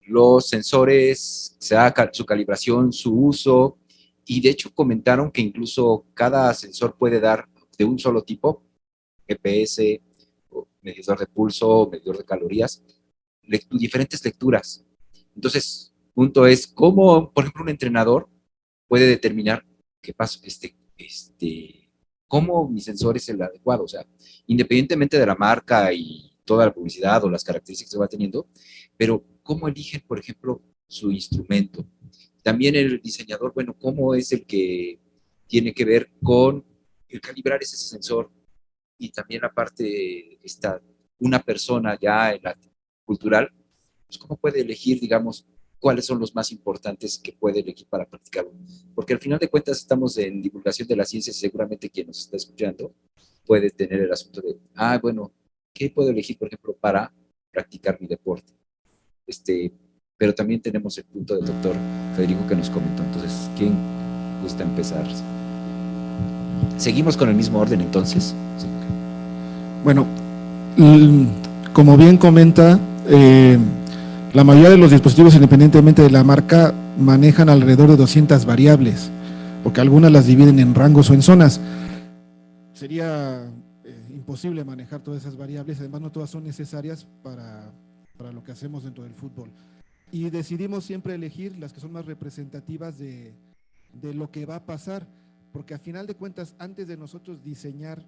los sensores, su calibración, su uso, y de hecho comentaron que incluso cada sensor puede dar de un solo tipo, GPS, medidor de pulso, medidor de calorías, diferentes lecturas. Entonces, punto es cómo, por ejemplo, un entrenador puede determinar qué pasa, cómo mi sensor es el adecuado, o sea, independientemente de la marca y toda la publicidad o las características que va teniendo, pero cómo eligen, por ejemplo, su instrumento. También el diseñador, bueno, cómo es el que tiene que ver con el calibrar ese sensor, y también la parte una persona ya en la cultural, pues cómo puede elegir, digamos, cuáles son los más importantes que puede elegir para practicarlo. Porque al final de cuentas estamos en divulgación de la ciencia, y seguramente quien nos está escuchando puede tener el asunto de, bueno, ¿qué puedo elegir, por ejemplo, para practicar mi deporte? Pero también tenemos el punto del doctor Federico que nos comentó. Entonces, ¿quién gusta empezar? ¿Seguimos con el mismo orden entonces? Sí. Bueno, como bien comenta, la mayoría de los dispositivos, independientemente de la marca, manejan alrededor de 200 variables. porque algunas las dividen en rangos o en zonas. Sería imposible manejar todas esas variables, además no todas son necesarias para lo que hacemos dentro del fútbol. Y decidimos siempre elegir las que son más representativas de lo que va a pasar, porque a final de cuentas, antes de nosotros diseñar,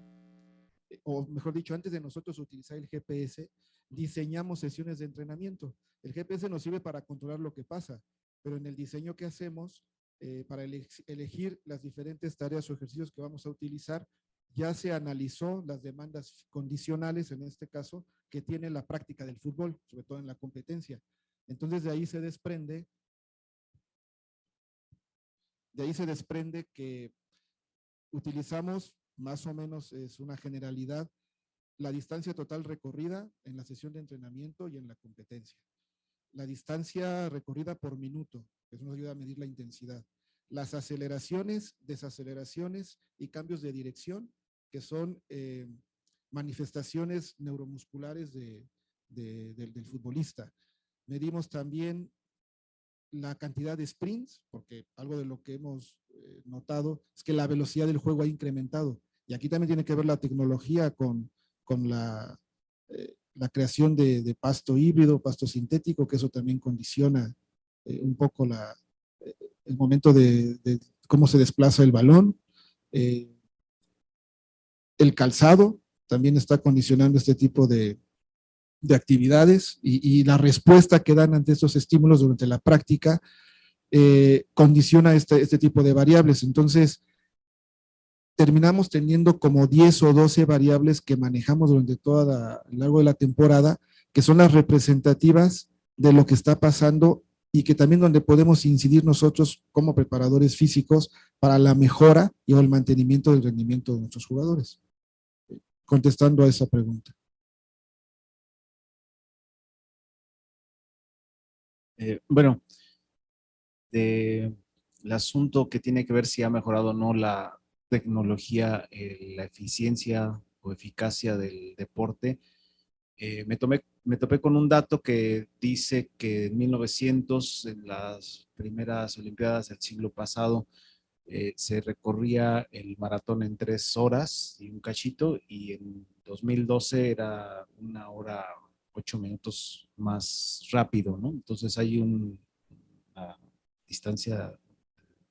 o mejor dicho, antes de nosotros utilizar el GPS, diseñamos sesiones de entrenamiento. El GPS nos sirve para controlar lo que pasa, pero en el diseño que hacemos, para elegir las diferentes tareas o ejercicios que vamos a utilizar, ya se analizó las demandas condicionales, en este caso, que tiene la práctica del fútbol, sobre todo en la competencia. Entonces, de ahí se desprende que utilizamos, más o menos es una generalidad, la distancia total recorrida en la sesión de entrenamiento y en la competencia. La distancia recorrida por minuto, que eso nos ayuda a medir la intensidad. Las aceleraciones, desaceleraciones y cambios de dirección, que son manifestaciones neuromusculares del futbolista. Medimos también la cantidad de sprints, porque algo de lo que hemos notado es que la velocidad del juego ha incrementado. Y aquí también tiene que ver la tecnología con la creación de pasto híbrido, pasto sintético, que eso también condiciona un poco el momento de cómo se desplaza el balón. El calzado también está condicionando este tipo de actividades y la respuesta que dan ante estos estímulos durante la práctica condiciona este tipo de variables. Entonces, terminamos teniendo como 10 o 12 variables que manejamos durante a lo largo de la temporada, que son las representativas de lo que está pasando y que también donde podemos incidir nosotros como preparadores físicos para la mejora y el mantenimiento del rendimiento de nuestros jugadores. Contestando a esa pregunta. Bueno, el asunto que tiene que ver si ha mejorado o no la tecnología, la eficiencia o eficacia del deporte, me topé con un dato que dice que en 1900, en las primeras Olimpiadas del siglo pasado, se recorría el maratón en 3 horas y un cachito, y en 2012 era 1 hora 8 minutos más rápido, ¿no? Entonces hay una distancia de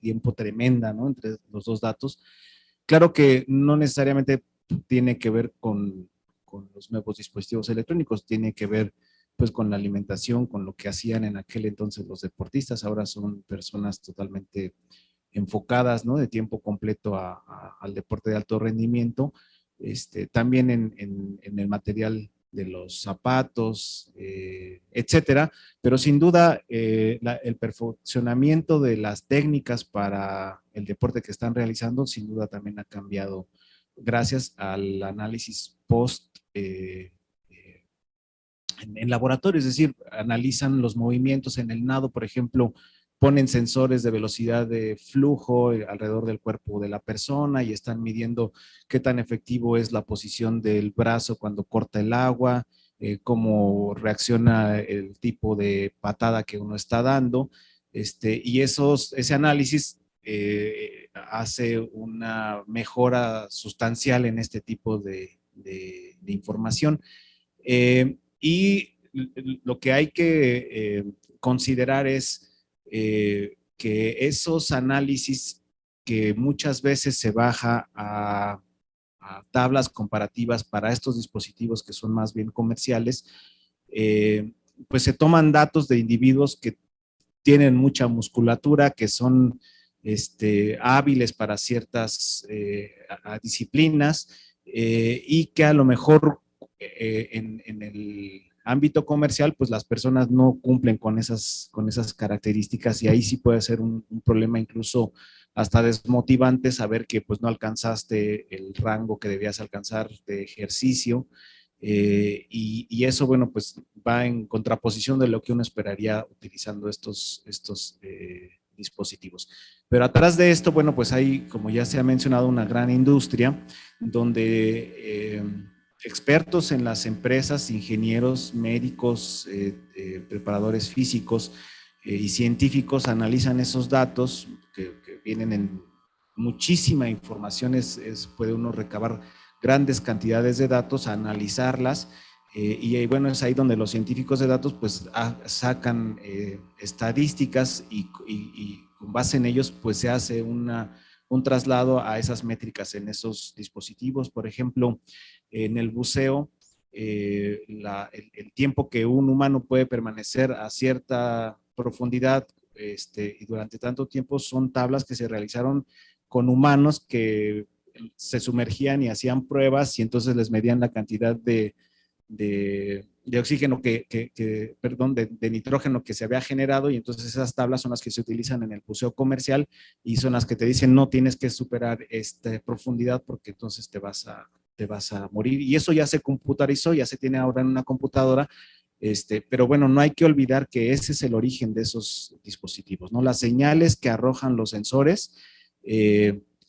tiempo tremenda, ¿no? Entre los dos datos. Claro que no necesariamente tiene que ver con los nuevos dispositivos electrónicos, tiene que ver pues con la alimentación, con lo que hacían en aquel entonces los deportistas. Ahora son personas totalmente enfocadas, ¿no? De tiempo completo al deporte de alto rendimiento. También en el material de los zapatos, etcétera, pero sin duda el perfeccionamiento de las técnicas para el deporte que están realizando, sin duda también ha cambiado gracias al análisis post en laboratorio, es decir, analizan los movimientos en el nado, por ejemplo, ponen sensores de velocidad de flujo alrededor del cuerpo de la persona y están midiendo qué tan efectivo es la posición del brazo cuando corta el agua, cómo reacciona el tipo de patada que uno está dando, y ese análisis hace una mejora sustancial en este tipo de información. Y lo que hay que considerar es que esos análisis que muchas veces se baja a tablas comparativas para estos dispositivos que son más bien comerciales, pues se toman datos de individuos que tienen mucha musculatura, que son hábiles para ciertas disciplinas y que a lo mejor en el ámbito comercial, pues las personas no cumplen con esas características y ahí sí puede ser un problema incluso hasta desmotivante saber que pues no alcanzaste el rango que debías alcanzar de ejercicio y eso, bueno, pues va en contraposición de lo que uno esperaría utilizando estos dispositivos. Pero atrás de esto, bueno, pues hay, como ya se ha mencionado, una gran industria donde expertos en las empresas, ingenieros, médicos, preparadores físicos y científicos analizan esos datos que vienen muchísima información, puede uno recabar grandes cantidades de datos, analizarlas, y bueno, es ahí donde los científicos de datos pues sacan estadísticas y con base en ellos pues se hace un traslado a esas métricas en esos dispositivos. Por ejemplo, en el buceo, el tiempo que un humano puede permanecer a cierta profundidad y durante tanto tiempo son tablas que se realizaron con humanos que se sumergían y hacían pruebas y entonces les medían la cantidad de oxígeno perdón, de nitrógeno que se había generado, y entonces esas tablas son las que se utilizan en el buceo comercial y son las que te dicen no tienes que superar esta profundidad porque entonces te vas a morir, y eso ya se computarizó, ya se tiene ahora en una computadora. Pero bueno, no hay que olvidar que ese es el origen de esos dispositivos, ¿no? Las señales que arrojan los sensores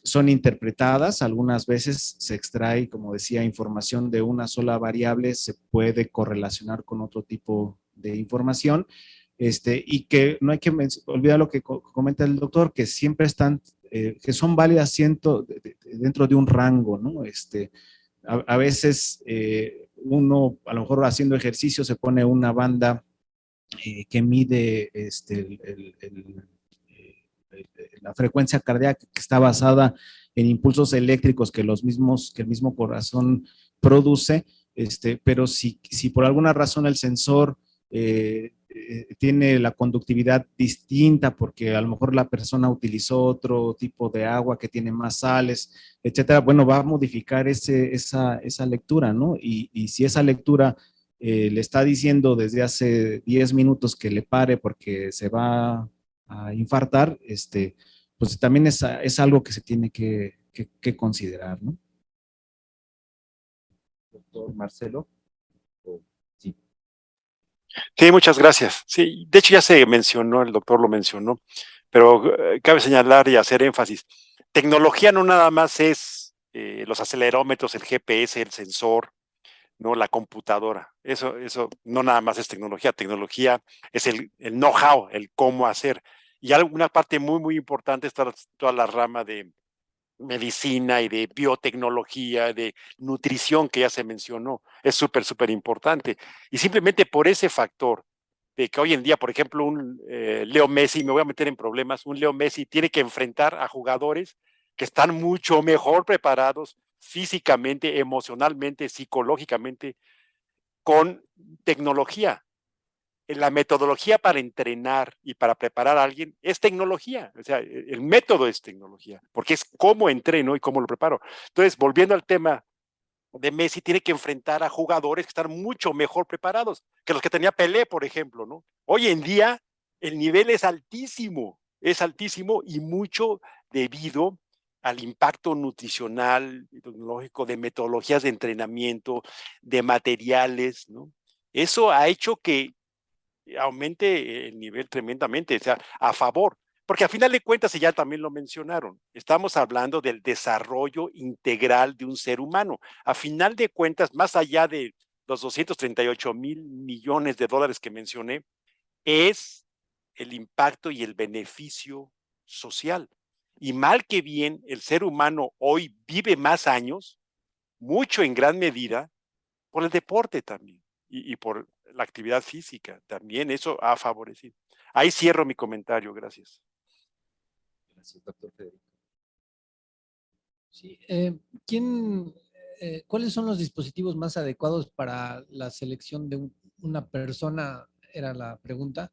son interpretadas, algunas veces se extrae, como decía, información de una sola variable, se puede correlacionar con otro tipo de información, y que no hay que olvidar lo que comenta el doctor, que siempre están, que son válidas dentro de un rango, ¿no? A veces uno, a lo mejor haciendo ejercicio, se pone una banda que mide la frecuencia cardíaca, que está basada en impulsos eléctricos que el mismo corazón produce, pero si por alguna razón el sensor tiene la conductividad distinta porque a lo mejor la persona utilizó otro tipo de agua que tiene más sales, etcétera, bueno, va a modificar esa lectura, ¿no? Y si esa lectura le está diciendo desde hace 10 minutos que le pare porque se va a infartar, pues también es algo que se tiene que considerar, ¿no? Doctor Marcelo. Sí. Sí, muchas gracias. Sí, de hecho ya se mencionó, el doctor lo mencionó, pero cabe señalar y hacer énfasis. Tecnología no nada más es los acelerómetros, el GPS, el sensor, ¿no? La computadora. Eso no nada más es tecnología. Tecnología es el know-how, el cómo hacer. Y alguna parte muy, muy importante es toda la rama de medicina y de biotecnología, de nutrición que ya se mencionó. Es súper, súper importante. Y simplemente por ese factor de que hoy en día, por ejemplo, un Leo Messi, me voy a meter en problemas, un Leo Messi tiene que enfrentar a jugadores que están mucho mejor preparados físicamente, emocionalmente, psicológicamente, con tecnología. La metodología para entrenar y para preparar a alguien es tecnología, o sea, el método es tecnología, porque es cómo entreno y cómo lo preparo. Entonces, volviendo al tema de Messi, tiene que enfrentar a jugadores que están mucho mejor preparados que los que tenía Pelé, por ejemplo, ¿no? Hoy en día el nivel es altísimo y mucho debido al impacto nutricional, tecnológico, de metodologías de entrenamiento, de materiales, ¿no? Eso ha hecho que aumente el nivel tremendamente, o sea, a favor. Porque a final de cuentas, y ya también lo mencionaron, estamos hablando del desarrollo integral de un ser humano. A final de cuentas, más allá de los 238,000 millones de dólares que mencioné, es el impacto y el beneficio social. Y mal que bien, el ser humano hoy vive más años, mucho en gran medida, por el deporte también y por la actividad física también, eso ha favorecido. Ahí cierro mi comentario, gracias. Gracias, doctor Federico. Sí, ¿cuáles son los dispositivos más adecuados para la selección de una persona? Era la pregunta.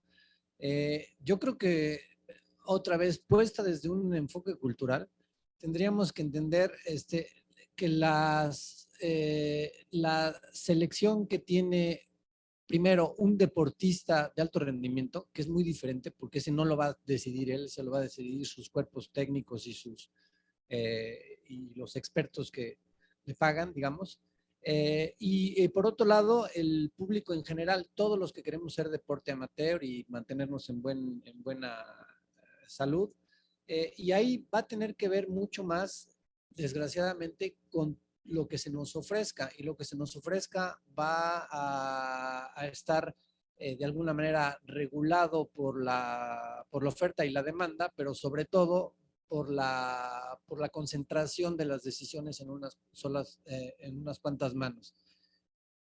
Yo creo que otra vez puesta desde un enfoque cultural, tendríamos que entender que la selección que tiene primero un deportista de alto rendimiento, que es muy diferente, porque ese no lo va a decidir él, se lo va a decidir sus cuerpos técnicos y los expertos que le pagan, digamos. Por otro lado, el público en general, todos los que queremos ser deporte amateur y mantenernos en buena salud, y ahí va a tener que ver mucho más, desgraciadamente, con lo que se nos ofrezca, y lo que se nos ofrezca va a estar de alguna manera regulado por la oferta y la demanda, pero sobre todo por la concentración de las decisiones en unas en unas cuantas manos.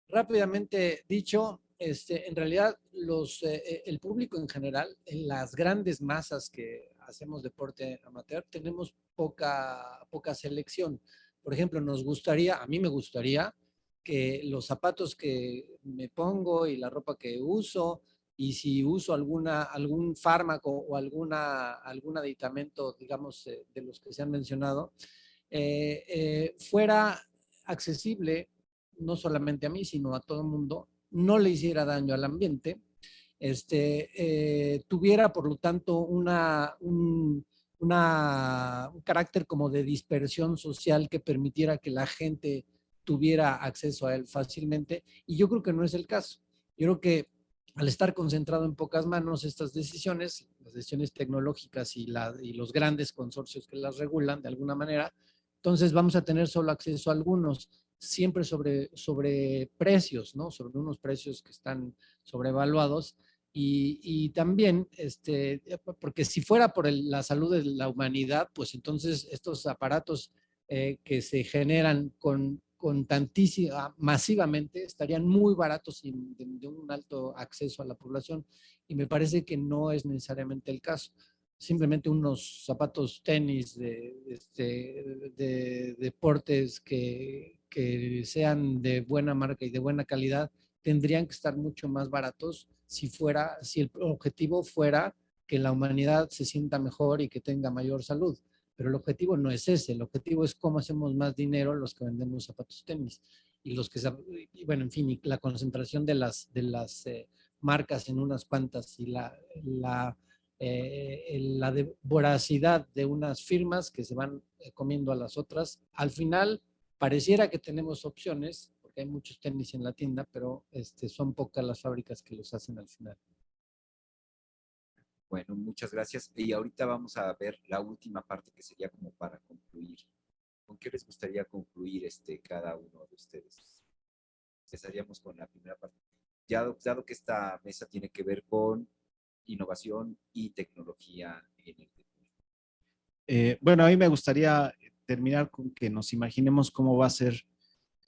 Rápidamente dicho, en realidad el público en general, en las grandes masas que hacemos deporte amateur, tenemos poca selección. Por ejemplo, a mí me gustaría que los zapatos que me pongo y la ropa que uso, y si uso algún fármaco o algún aditamento, digamos, de los que se han mencionado, fuera accesible no solamente a mí, sino a todo el mundo, no le hiciera daño al ambiente, tuviera por lo tanto un carácter como de dispersión social que permitiera que la gente tuviera acceso a él fácilmente, y yo creo que no es el caso. Yo creo que al estar concentrado en pocas manos estas decisiones, las decisiones tecnológicas y los grandes consorcios que las regulan de alguna manera, entonces vamos a tener solo acceso a algunos, siempre sobre precios, ¿no? Sobre unos precios que están sobrevaluados. Y también, porque si fuera por la salud de la humanidad, pues entonces estos aparatos que se generan masivamente estarían muy baratos y de un alto acceso a la población. Y me parece que no es necesariamente el caso. Simplemente unos zapatos tenis de deportes que sean de buena marca y de buena calidad tendrían que estar mucho más baratos si el objetivo fuera que la humanidad se sienta mejor y que tenga mayor salud. Pero el objetivo no es ese, el objetivo es cómo hacemos más dinero los que vendemos zapatos tenis y bueno, en fin, y la concentración de las marcas en unas cuantas y la voracidad de unas firmas que se van comiendo a las otras. Al final, pareciera que tenemos opciones, porque hay muchos tenis en la tienda, pero son pocas las fábricas que los hacen al final. Bueno, muchas gracias. Y ahorita vamos a ver la última parte que sería como para concluir. ¿Con qué les gustaría concluir cada uno de ustedes? Empezaríamos con la primera parte. Ya dado que esta mesa tiene que ver con innovación y tecnología en el deporte. Bueno, a mí me gustaría terminar con que nos imaginemos cómo va a ser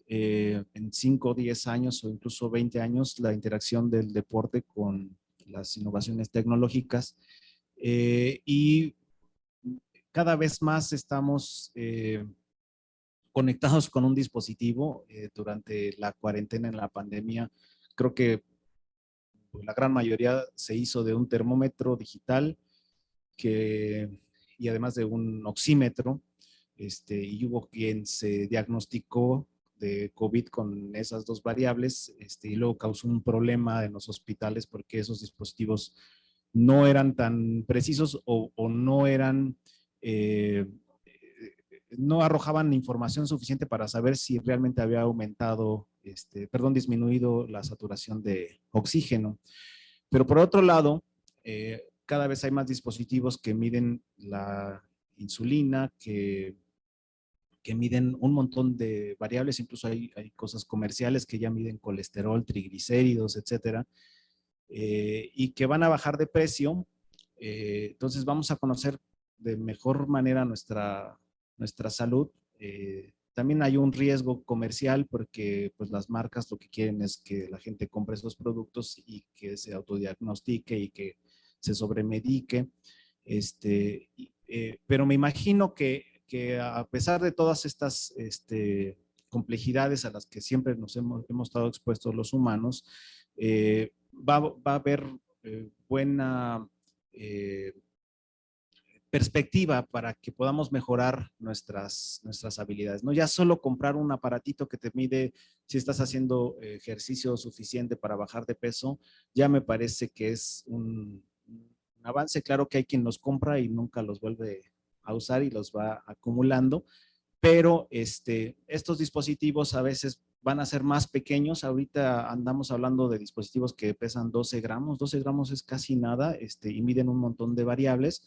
en 5, 10 años o incluso 20 años la interacción del deporte con las innovaciones tecnológicas, y cada vez más estamos conectados con un dispositivo. Durante la cuarentena, en la pandemia, creo que la gran mayoría se hizo de un termómetro digital y además de un oxímetro, y hubo quien se diagnosticó de COVID con esas dos variables, y luego causó un problema en los hospitales porque esos dispositivos no eran tan precisos o no eran, no arrojaban información suficiente para saber si realmente había disminuido la saturación de oxígeno. Pero por otro lado, cada vez hay más dispositivos que miden la insulina, que miden un montón de variables, incluso hay cosas comerciales que ya miden colesterol, triglicéridos, etcétera, y que van a bajar de precio. Entonces vamos a conocer de mejor manera nuestra salud. También hay un riesgo comercial porque pues, las marcas lo que quieren es que la gente compre esos productos y que se autodiagnostique y que se sobremedique. Pero me imagino que a pesar de todas estas complejidades a las que siempre nos hemos estado expuestos los humanos, va a haber buena perspectiva para que podamos mejorar nuestras habilidades. No ya solo comprar un aparatito que te mide si estás haciendo ejercicio suficiente para bajar de peso, ya me parece que es un avance. Claro que hay quien los compra y nunca los vuelve a usar y los va acumulando, pero estos dispositivos a veces van a ser más pequeños. Ahorita andamos hablando de dispositivos que pesan 12 gramos. 12 gramos es casi nada, y miden un montón de variables.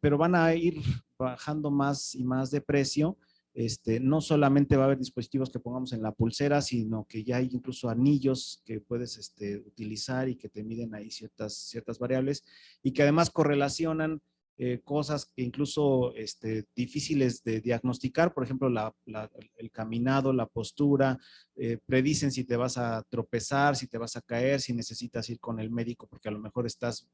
Pero van a ir bajando más y más de precio. No solamente va a haber dispositivos que pongamos en la pulsera, sino que ya hay incluso anillos que puedes utilizar y que te miden ahí ciertas variables y que además correlacionan cosas que incluso difíciles de diagnosticar, por ejemplo, el caminado, la postura, predicen si te vas a tropezar, si te vas a caer, si necesitas ir con el médico porque a lo mejor estás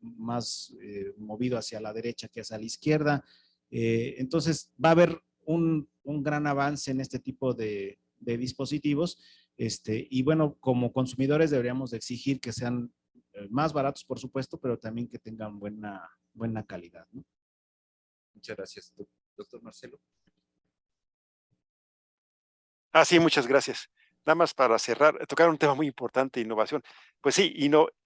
más movido hacia la derecha que hacia la izquierda. Entonces va a haber un gran avance en este tipo de dispositivos, y bueno, como consumidores deberíamos de exigir que sean más baratos, por supuesto, pero también que tengan buena calidad, ¿no? Muchas gracias, doctor Marcelo. Sí, muchas gracias. Nada más para cerrar, tocar un tema muy importante, innovación. Pues sí,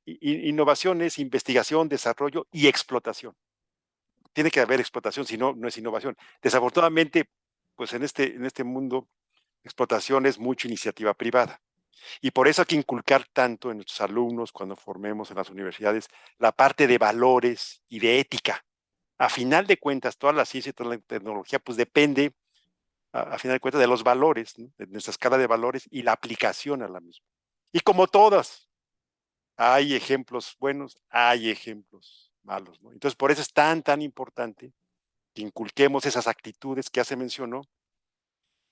innovación es investigación, desarrollo y explotación. Tiene que haber explotación, si no, no es innovación. Desafortunadamente, pues en este mundo, explotación es mucha iniciativa privada. Y por eso hay que inculcar tanto en nuestros alumnos, cuando formemos en las universidades, la parte de valores y de ética. A final de cuentas, toda la ciencia y toda la tecnología, pues depende, a final de cuentas, de los valores, ¿no? De nuestra escala de valores y la aplicación a la misma. Y como todas, hay ejemplos buenos, hay ejemplos malos, ¿no? Entonces, por eso es tan importante que inculquemos esas actitudes que ya se mencionó,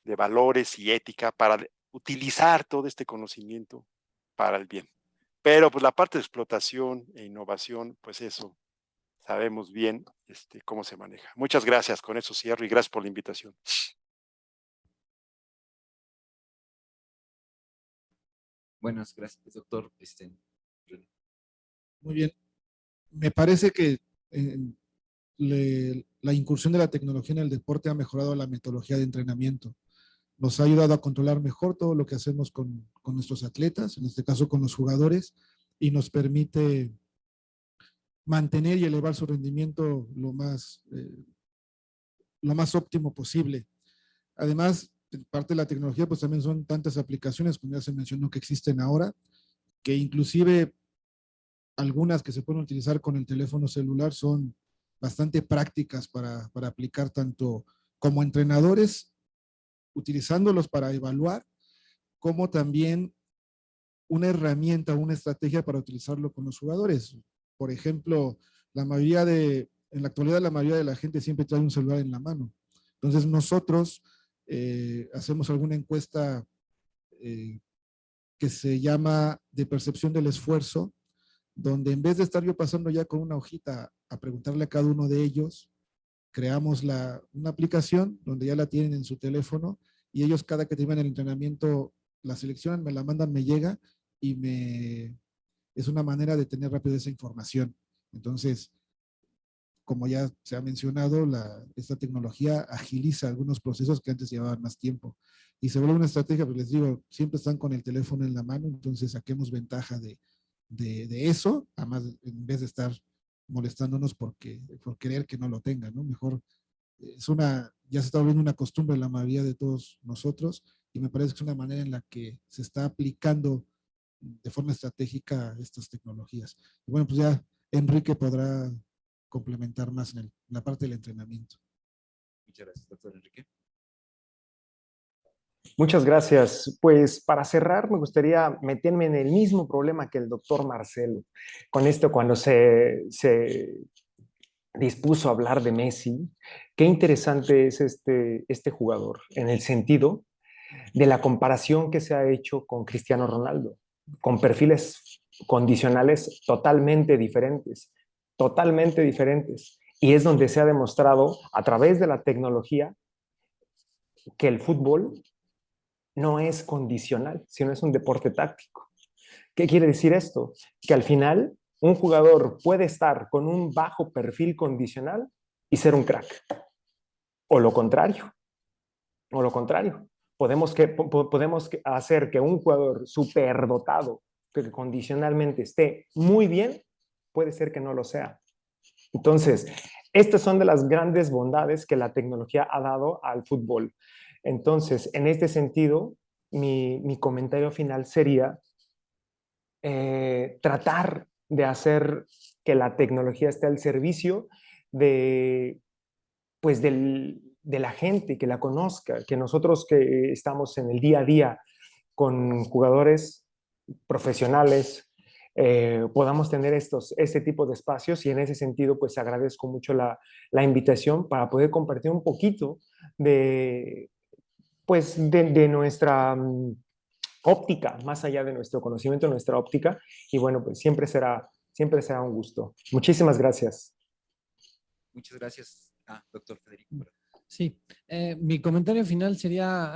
de valores y ética, para utilizar todo este conocimiento para el bien. Pero pues la parte de explotación e innovación, pues eso sabemos bien cómo se maneja. Muchas gracias, con eso cierro y gracias por la invitación. Buenas, gracias, doctor. Muy bien. Me parece que la incursión de la tecnología en el deporte ha mejorado la metodología de entrenamiento. Nos ha ayudado a controlar mejor todo lo que hacemos con nuestros atletas, en este caso con los jugadores, y nos permite mantener y elevar su rendimiento lo más óptimo posible. Además, parte de la tecnología, pues también son tantas aplicaciones, como ya se mencionó, que existen ahora, que inclusive algunas que se pueden utilizar con el teléfono celular son bastante prácticas para aplicar tanto como entrenadores, utilizándolos para evaluar, como también una herramienta, una estrategia para utilizarlo con los jugadores. Por ejemplo, en la actualidad la mayoría de la gente siempre trae un celular en la mano. Entonces nosotros hacemos alguna encuesta que se llama de percepción del esfuerzo, donde en vez de estar yo pasando ya con una hojita a preguntarle a cada uno de ellos, creamos una aplicación donde ya la tienen en su teléfono y ellos cada que terminan el entrenamiento la seleccionan, me la mandan, me llega y es una manera de tener rápido esa información. Entonces, como ya se ha mencionado, esta tecnología agiliza algunos procesos que antes llevaban más tiempo. Y se vuelve una estrategia, pues les digo, siempre están con el teléfono en la mano, entonces saquemos ventaja de eso, además en vez de estar molestándonos por querer que no lo tengan, ¿no? Mejor ya se está volviendo una costumbre en la mayoría de todos nosotros y me parece que es una manera en la que se está aplicando de forma estratégica estas tecnologías. Y bueno, pues ya Enrique podrá complementar más en la parte del entrenamiento. Muchas gracias, doctor Enrique. Muchas gracias. Pues para cerrar, me gustaría meterme en el mismo problema que el doctor Marcelo. Con esto, cuando se dispuso a hablar de Messi, qué interesante es este jugador, en el sentido de la comparación que se ha hecho con Cristiano Ronaldo, con perfiles condicionales totalmente diferentes. Y es donde se ha demostrado a través de la tecnología que el fútbol no es condicional, sino es un deporte táctico. ¿Qué quiere decir esto? Que al final un jugador puede estar con un bajo perfil condicional y ser un crack. O lo contrario. Podemos hacer que un jugador superdotado, que condicionalmente esté muy bien, puede ser que no lo sea. Entonces, estas son de las grandes bondades que la tecnología ha dado al fútbol. Entonces, en este sentido, mi comentario final sería tratar de hacer que la tecnología esté al servicio de la gente, que la conozca, que nosotros que estamos en el día a día con jugadores profesionales, podamos tener este tipo de espacios, y en ese sentido pues agradezco mucho la invitación para poder compartir un poquito de, pues, de nuestra óptica, más allá de nuestro conocimiento, nuestra óptica, y bueno, pues siempre será un gusto. Muchísimas gracias. Muchas gracias, doctor Federico. Sí, mi comentario final sería,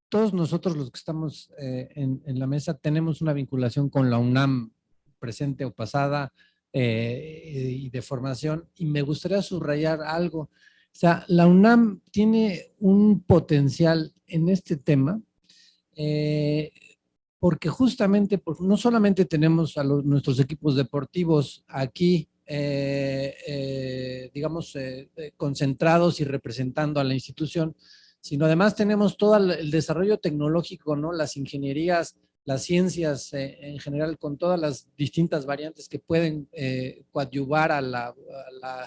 todos nosotros los que estamos en la mesa tenemos una vinculación con la UNAM presente o pasada y de formación, y me gustaría subrayar algo. O sea, la UNAM tiene un potencial en este tema, porque justamente no solamente tenemos a nuestros equipos deportivos aquí, digamos, concentrados y representando a la institución, sino además tenemos todo el desarrollo tecnológico, ¿no? Las ingenierías, las ciencias en general, con todas las distintas variantes que pueden coadyuvar a la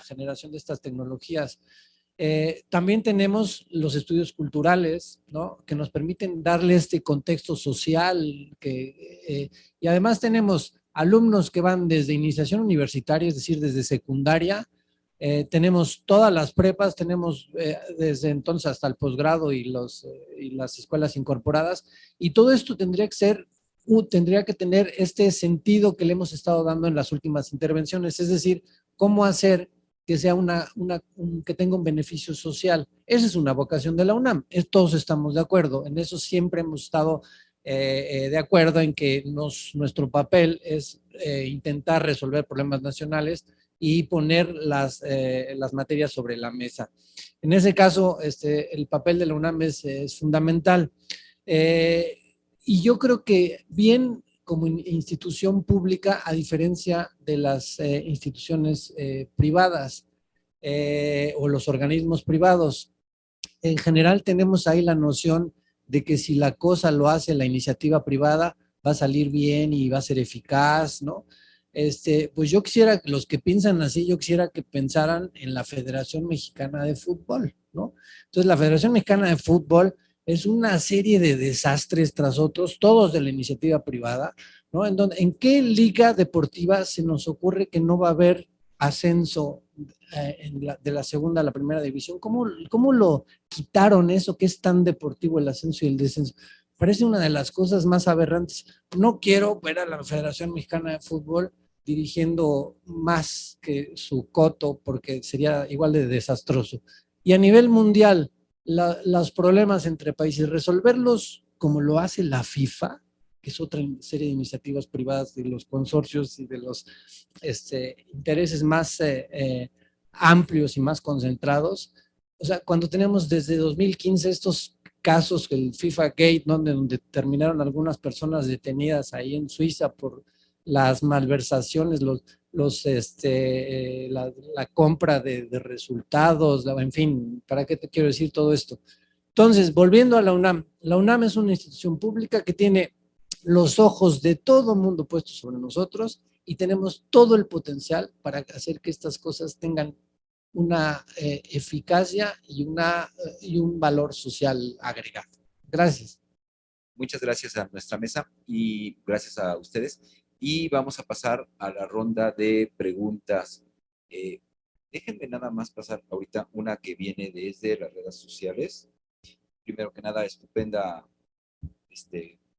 generación de estas tecnologías. También tenemos los estudios culturales, ¿no? Que nos permiten darle este contexto social, y además tenemos alumnos que van desde iniciación universitaria, es decir, desde secundaria, tenemos todas las prepas, tenemos desde entonces hasta el posgrado y las escuelas incorporadas, y todo esto tendría que tener este sentido que le hemos estado dando en las últimas intervenciones, es decir, cómo hacer que sea que tenga un beneficio social. Esa es una vocación de la UNAM, todos estamos de acuerdo, en eso siempre hemos estado de acuerdo en que nuestro papel es intentar resolver problemas nacionales y poner las materias sobre la mesa. En ese caso, el papel de la UNAM es fundamental. Y yo creo que bien como institución pública, a diferencia de las instituciones privadas o los organismos privados, en general tenemos ahí la noción de que si la cosa lo hace la iniciativa privada, va a salir bien y va a ser eficaz, ¿no? Pues yo quisiera, los que piensan así, yo quisiera que pensaran en la Federación Mexicana de Fútbol, ¿no? Entonces, la Federación Mexicana de Fútbol es una serie de desastres tras otros, todos de la iniciativa privada, ¿no? ¿En qué liga deportiva se nos ocurre que no va a haber ascenso de la segunda a la primera división? ¿Cómo lo quitaron eso que es tan deportivo, el ascenso y el descenso? Parece una de las cosas más aberrantes. No quiero ver a la Federación Mexicana de Fútbol dirigiendo más que su coto, porque sería igual de desastroso. Y a nivel mundial, los problemas entre países, resolverlos como lo hace la FIFA, que es otra serie de iniciativas privadas de los consorcios y de los intereses más amplios y más concentrados. O sea, cuando tenemos desde 2015 estos casos, el FIFA Gate, ¿no? Donde terminaron algunas personas detenidas ahí en Suiza por las malversaciones, la compra de resultados, en fin, ¿para qué te quiero decir todo esto? Entonces, volviendo a la UNAM es una institución pública que tiene los ojos de todo mundo puestos sobre nosotros y tenemos todo el potencial para hacer que estas cosas tengan una eficacia y un valor social agregado. Gracias. Muchas gracias a nuestra mesa y gracias a ustedes. Y vamos a pasar a la ronda de preguntas. Déjenme nada más pasar ahorita una que viene desde las redes sociales. Primero que nada, estupenda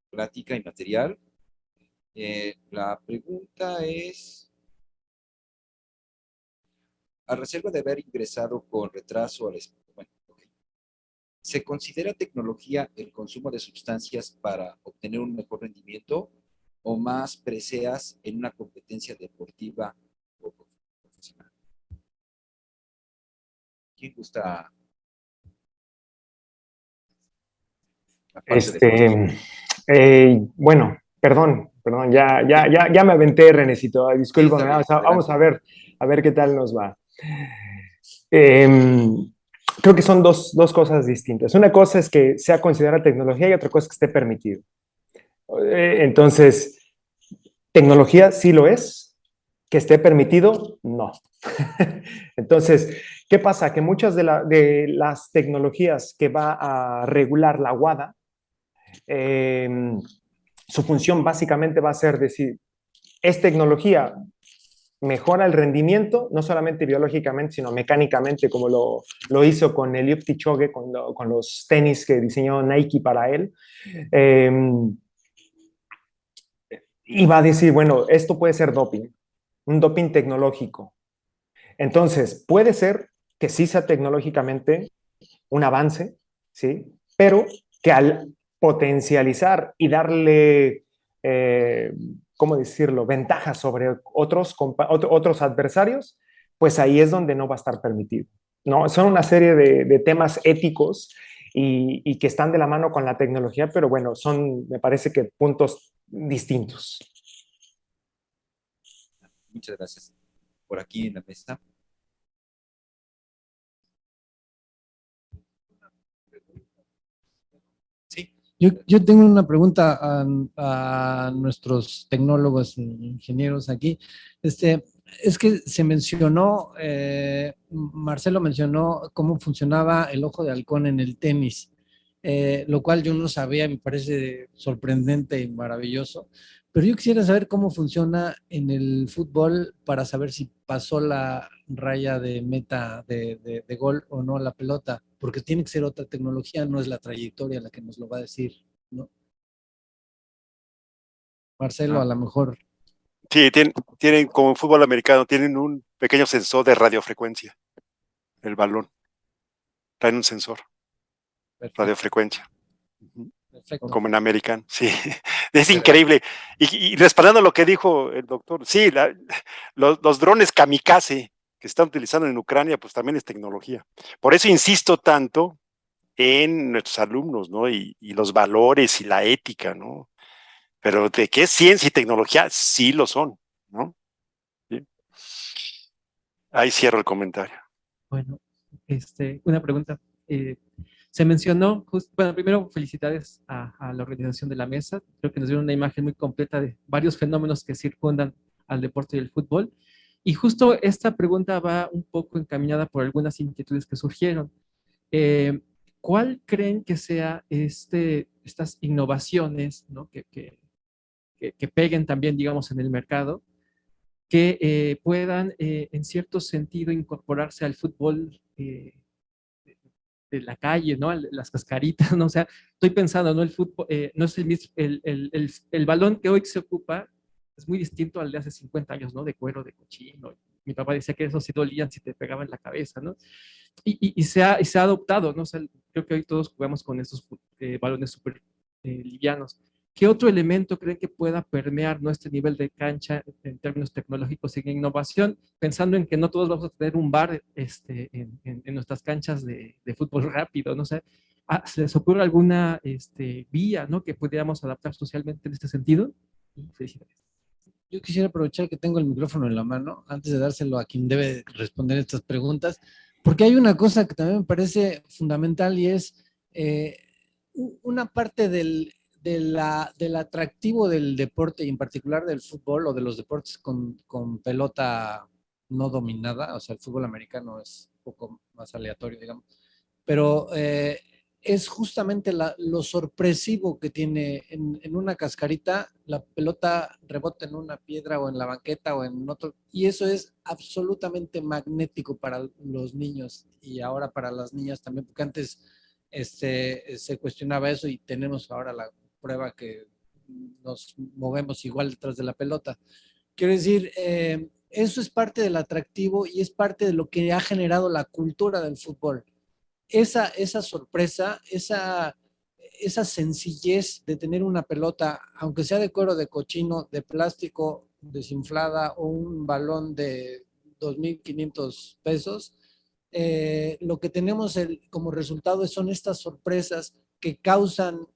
plática y material. La pregunta es, a reserva de haber ingresado con retraso al... Bueno, okay. ¿Se considera tecnología el consumo de sustancias para obtener un mejor rendimiento o más preseas en una competencia deportiva o profesional? ¿Quién gusta? Bueno, perdón, ya me aventé, Renecito, discúlpame, Sí, vamos a ver qué tal nos va. Creo que son dos cosas distintas. Una cosa es que sea considerada tecnología y otra cosa es que esté permitido. Entonces, tecnología sí lo es, que esté permitido, no. Entonces, ¿qué pasa? Que muchas de las tecnologías que va a regular la WADA su función básicamente va a ser decir, es tecnología, mejora el rendimiento, no solamente biológicamente, sino mecánicamente, como lo hizo con Eliud Kipchoge, con los tenis que diseñó Nike para él. Y va a decir, bueno, esto puede ser doping, un doping tecnológico. Entonces, puede ser que sí sea tecnológicamente un avance, ¿sí? Pero que al potencializar y darle, ¿cómo decirlo?, ventajas sobre otros adversarios, pues ahí es donde no va a estar permitido, ¿no? Son una serie de temas éticos y que están de la mano con la tecnología, pero bueno, son, me parece que puntos distintos. Muchas gracias. Por aquí en la mesa. Sí. Yo tengo una pregunta a nuestros tecnólogos e ingenieros aquí. Es que se mencionó, Marcelo mencionó cómo funcionaba el ojo de halcón en el tenis, lo cual yo no sabía, me parece sorprendente y maravilloso. Pero yo quisiera saber cómo funciona en el fútbol para saber si pasó la raya de meta de gol o no la pelota, porque tiene que ser otra tecnología, no es la trayectoria la que nos lo va a decir, ¿no? Marcelo, a lo mejor. Sí, tienen como en fútbol americano, tienen un pequeño sensor de radiofrecuencia, el balón. Traen un sensor, Perfecto, radiofrecuencia. perfecto. Como en American, sí, es Pero- increíble. Y respaldando lo que dijo el doctor, sí, los drones kamikaze que están utilizando en Ucrania, pues también es tecnología. Por eso insisto tanto en nuestros alumnos, ¿no? Y los valores y la ética, ¿no? Pero de qué es ciencia y tecnología, sí lo son, ¿no? Sí. Ahí cierro el comentario. Bueno, una pregunta. Se mencionó, bueno, primero felicidades a la organización de la mesa. Creo que nos dieron una imagen muy completa de varios fenómenos que circundan al deporte y el fútbol. Y justo esta pregunta va un poco encaminada por algunas inquietudes que surgieron. Eh, ¿Cuál creen que sea estas innovaciones, ¿no? que peguen también, digamos, en el mercado, que puedan, en cierto sentido, incorporarse al fútbol de la calle, ¿no? Las cascaritas, ¿no? O sea, estoy pensando, ¿no? El fútbol, no es el mismo, el balón que hoy se ocupa es muy distinto al de hace 50 años, ¿no? De cuero, de cochino. Mi papá decía que esos sí dolían si te pegaban en la cabeza, ¿no? Y se ha adoptado, ¿no? O sea, creo que hoy todos jugamos con estos balones súper livianos. ¿Qué otro elemento creen que pueda permear nuestro nivel de cancha en términos tecnológicos y en innovación, pensando en que no todos vamos a tener un bar en nuestras canchas de fútbol rápido? No sé, ¿se les ocurre alguna vía, ¿no? que pudiéramos adaptar socialmente en este sentido? Y felicidades. Yo quisiera aprovechar que tengo el micrófono en la mano antes de dárselo a quien debe responder estas preguntas, porque hay una cosa que también me parece fundamental y es una parte del atractivo del deporte y en particular del fútbol o de los deportes con pelota no dominada, o sea, el fútbol americano es un poco más aleatorio, digamos, pero es justamente lo sorpresivo que tiene en una cascarita, la pelota rebota en una piedra o en la banqueta o en otro, y eso es absolutamente magnético para los niños y ahora para las niñas también, porque antes se cuestionaba eso y tenemos ahora la prueba que nos movemos igual detrás de la pelota. Quiero decir, eso es parte del atractivo y es parte de lo que ha generado la cultura del fútbol. Esa sorpresa, esa sencillez de tener una pelota, aunque sea de cuero de cochino, de plástico, desinflada o un balón de 2,500 pesos, lo que tenemos como resultado son estas sorpresas que causan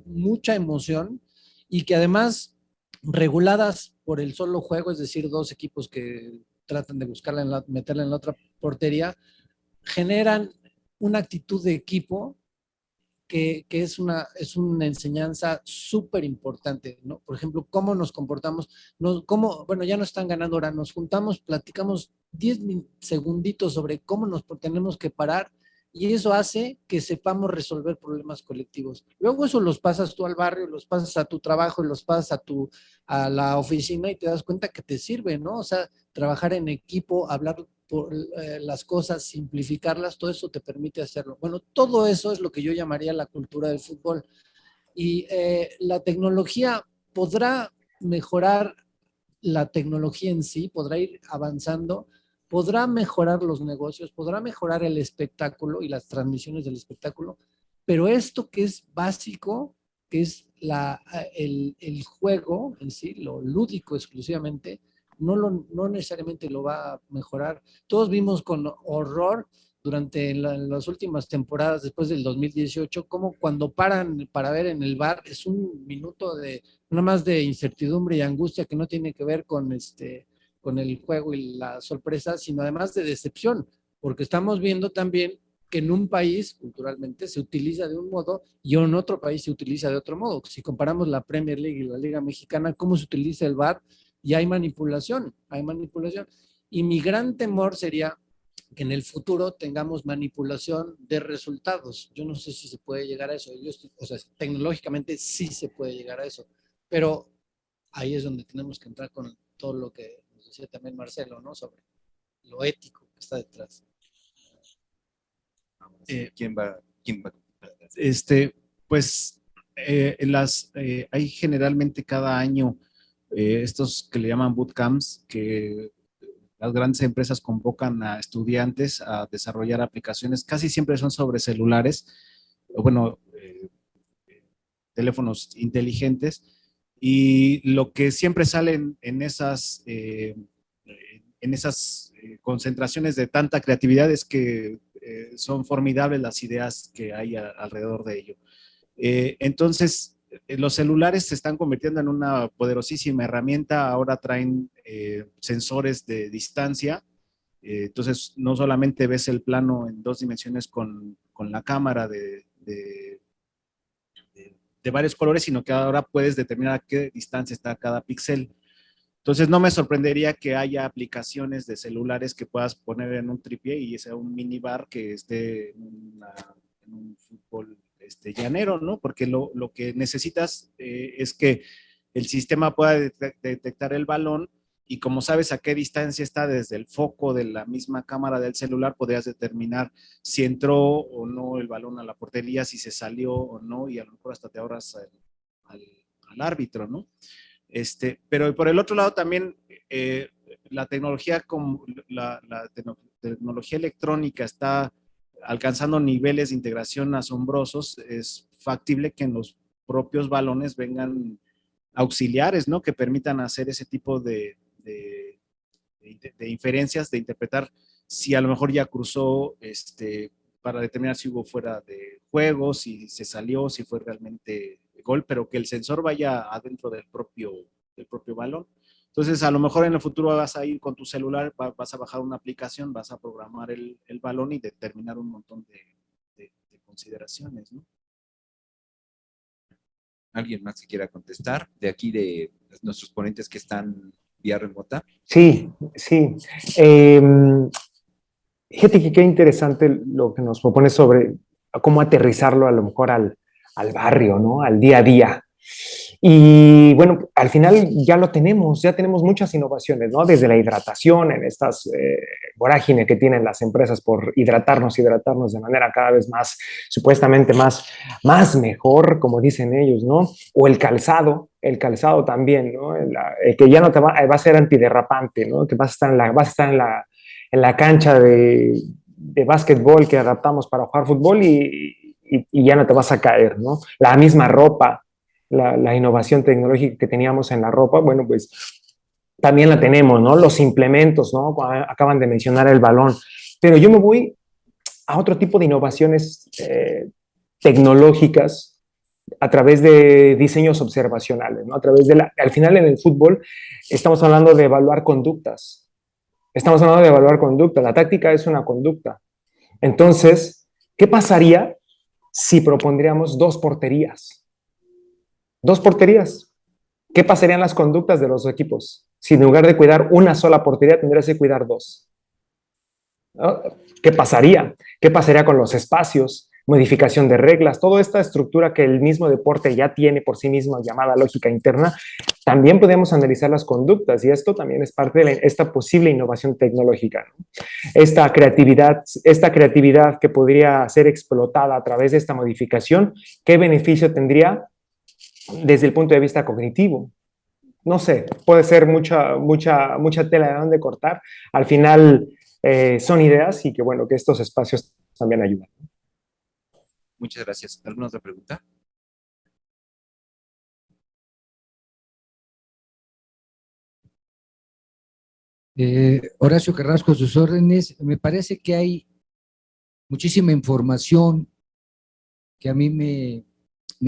mucha emoción y que además reguladas por el solo juego, es decir, dos equipos que tratan de buscarla, meterla en la otra portería, generan una actitud de equipo que es una enseñanza súper importante, ¿no? Por ejemplo, cómo nos comportamos, bueno, ya no están ganando ahora, nos juntamos, platicamos 10 segunditos sobre cómo nos tenemos que parar y eso hace que sepamos resolver problemas colectivos. Luego eso los pasas tú al barrio, los pasas a tu trabajo, y los pasas a la oficina y te das cuenta que te sirve, ¿no? O sea, trabajar en equipo, hablar por las cosas, simplificarlas, todo eso te permite hacerlo. Bueno, todo eso es lo que yo llamaría la cultura del fútbol. Y la tecnología podrá mejorar, la tecnología en sí podrá ir avanzando, podrá mejorar los negocios, podrá mejorar el espectáculo y las transmisiones del espectáculo, pero esto que es básico, que es el juego en sí, lo lúdico exclusivamente, no necesariamente lo va a mejorar. Todos vimos con horror durante las últimas temporadas después del 2018, como cuando paran para ver en el bar, es un minuto de nada más de incertidumbre y angustia que no tiene que ver con el juego y la sorpresa, sino además de decepción, porque estamos viendo también que en un país culturalmente se utiliza de un modo y en otro país se utiliza de otro modo. Si comparamos la Premier League y la Liga Mexicana, cómo se utiliza el VAR, y hay manipulación, hay manipulación. Y mi gran temor sería que en el futuro tengamos manipulación de resultados. Yo no sé si se puede llegar a eso. O sea, tecnológicamente sí se puede llegar a eso, pero ahí es donde tenemos que entrar con todo lo que nos decía también Marcelo, ¿no? Sobre lo ético que está detrás. ¿Quién va? Pues hay generalmente cada año estos que le llaman bootcamps, que las grandes empresas convocan a estudiantes a desarrollar aplicaciones, casi siempre son sobre celulares, o bueno, teléfonos inteligentes, y lo que siempre salen en esas concentraciones de tanta creatividad es que son formidables las ideas que hay alrededor de ello. Entonces, los celulares se están convirtiendo en una poderosísima herramienta. Ahora traen sensores de distancia. Entonces, no solamente ves el plano en 2 dimensiones con la cámara de varios colores, sino que ahora puedes determinar a qué distancia está cada píxel. Entonces, no me sorprendería que haya aplicaciones de celulares que puedas poner en un tripié y sea un minibar que esté en un fútbol llanero, ¿no? Porque lo que necesitas es que el sistema pueda detectar el balón, y como sabes a qué distancia está desde el foco de la misma cámara del celular, podrías determinar si entró o no el balón a la portería, si se salió o no, y a lo mejor hasta te ahorras al árbitro, ¿no? Pero por el otro lado también la tecnología, como la tecnología electrónica está alcanzando niveles de integración asombrosos. Es factible que en los propios balones vengan auxiliares, ¿no? Que permitan hacer ese tipo de inferencias, de interpretar si a lo mejor ya cruzó, para determinar si hubo fuera de juego, si se salió, si fue realmente gol, pero que el sensor vaya adentro del propio balón. Entonces, a lo mejor en el futuro vas a ir con tu celular, vas a bajar una aplicación, vas a programar el balón y determinar un montón de consideraciones, ¿no? ¿Alguien más que quiera contestar de aquí de nuestros ponentes que están vía remota? Sí. Fíjate que qué interesante lo que nos propone sobre cómo aterrizarlo a lo mejor al barrio, ¿no? Al día a día. Y bueno, al final ya tenemos muchas innovaciones, ¿no? Desde la hidratación, en estas vorágine que tienen las empresas por hidratarnos de manera cada vez más, supuestamente más mejor, como dicen ellos, ¿no? O el calzado también, ¿no? El que ya no va a ser antiderrapante, ¿no? Que vas a estar en la cancha de básquetbol que adaptamos para jugar fútbol y ya no te vas a caer, ¿no? La misma ropa, la innovación tecnológica que teníamos en la ropa, bueno, pues también la tenemos, ¿no? Los implementos, ¿no? Acaban de mencionar el balón, pero yo me voy a otro tipo de innovaciones tecnológicas a través de diseños observacionales, ¿no? A través al final en el fútbol estamos hablando de evaluar conductas. La táctica es una conducta. Entonces, ¿qué pasaría si propondríamos 2 porterías? 2 porterías. ¿Qué pasarían las conductas de los equipos? Si en lugar de cuidar una sola portería, tendrías que cuidar 2. ¿no? ¿Qué pasaría? ¿Qué pasaría con los espacios? Modificación de reglas, toda esta estructura que el mismo deporte ya tiene por sí mismo llamada lógica interna, también podemos analizar las conductas y esto también es parte de esta posible innovación tecnológica, ¿no? Esta creatividad que podría ser explotada a través de esta modificación, ¿qué beneficio tendría desde el punto de vista cognitivo? No sé, puede ser mucha tela de dónde cortar. Al final son ideas y que bueno, que estos espacios también ayudan. Muchas gracias. ¿Alguna otra pregunta? Horacio Carrasco, sus órdenes. Me parece que hay muchísima información que a mí me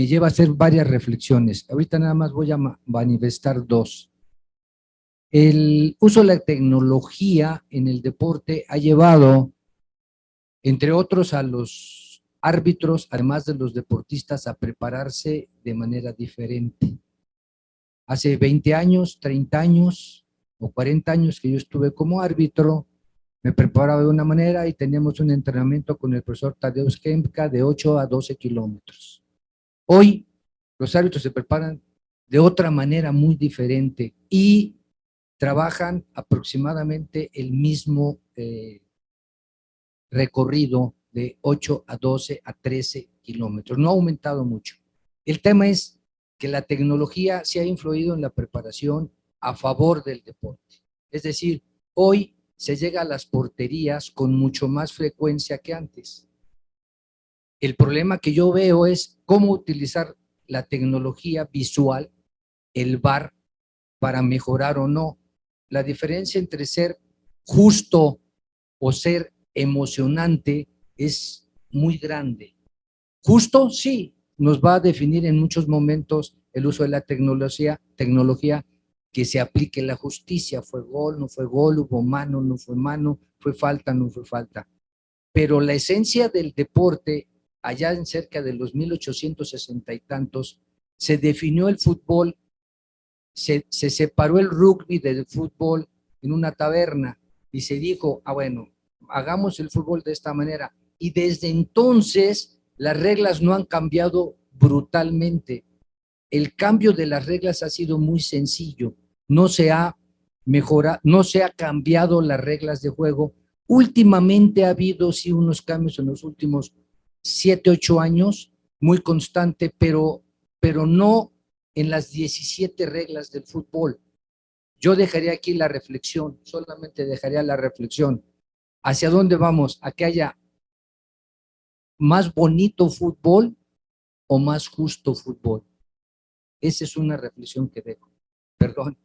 lleva a hacer varias reflexiones. Ahorita nada más voy a manifestar dos. El uso de la tecnología en el deporte ha llevado, entre otros, a los árbitros, además de los deportistas, a prepararse de manera diferente. Hace 20 años, 30 años o 40 años que yo estuve como árbitro, me preparaba de una manera y teníamos un entrenamiento con el profesor Tadeusz Kempka de 8 a 12 kilómetros. Hoy los árbitros se preparan de otra manera muy diferente y trabajan aproximadamente el mismo recorrido de 8 a 12 a 13 kilómetros. No ha aumentado mucho. El tema es que la tecnología se ha influido en la preparación a favor del deporte. Es decir, hoy se llega a las porterías con mucho más frecuencia que antes. El problema que yo veo es cómo utilizar la tecnología visual, el VAR, para mejorar o no. La diferencia entre ser justo o ser emocionante es muy grande. Justo, sí, nos va a definir en muchos momentos el uso de la tecnología que se aplique la justicia. Fue gol, no fue gol, hubo mano, no fue mano, fue falta, no fue falta. Pero la esencia del deporte, allá en cerca de los 1860 y tantos, se definió el fútbol, se separó el rugby del fútbol en una taberna y se dijo, bueno, hagamos el fútbol de esta manera. Y desde entonces las reglas no han cambiado brutalmente. El cambio de las reglas ha sido muy sencillo. No se ha mejorado, no se ha cambiado las reglas de juego. Últimamente ha habido sí unos cambios en los últimos 7, 8 años, muy constante, pero no en las 17 reglas del fútbol. Yo dejaría aquí la reflexión, solamente dejaría la reflexión. ¿Hacia dónde vamos? ¿A que haya más bonito fútbol o más justo fútbol? Esa es una reflexión que dejo. Perdón.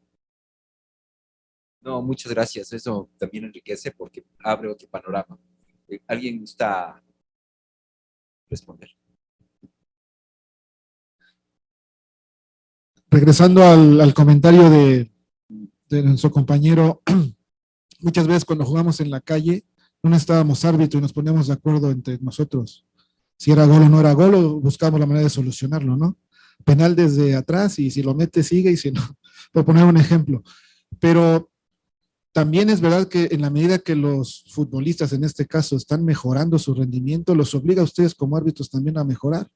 No, muchas gracias. Eso también enriquece porque abre otro panorama. ¿Alguien gusta responder? Regresando al comentario de nuestro compañero, muchas veces cuando jugamos en la calle, no estábamos árbitro y nos poníamos de acuerdo entre nosotros. Si era gol o no era gol, o buscábamos la manera de solucionarlo, ¿no? Penal desde atrás y si lo mete sigue y si no, por poner un ejemplo. Pero también es verdad que en la medida que los futbolistas en este caso están mejorando su rendimiento, los obliga a ustedes como árbitros también a mejorar.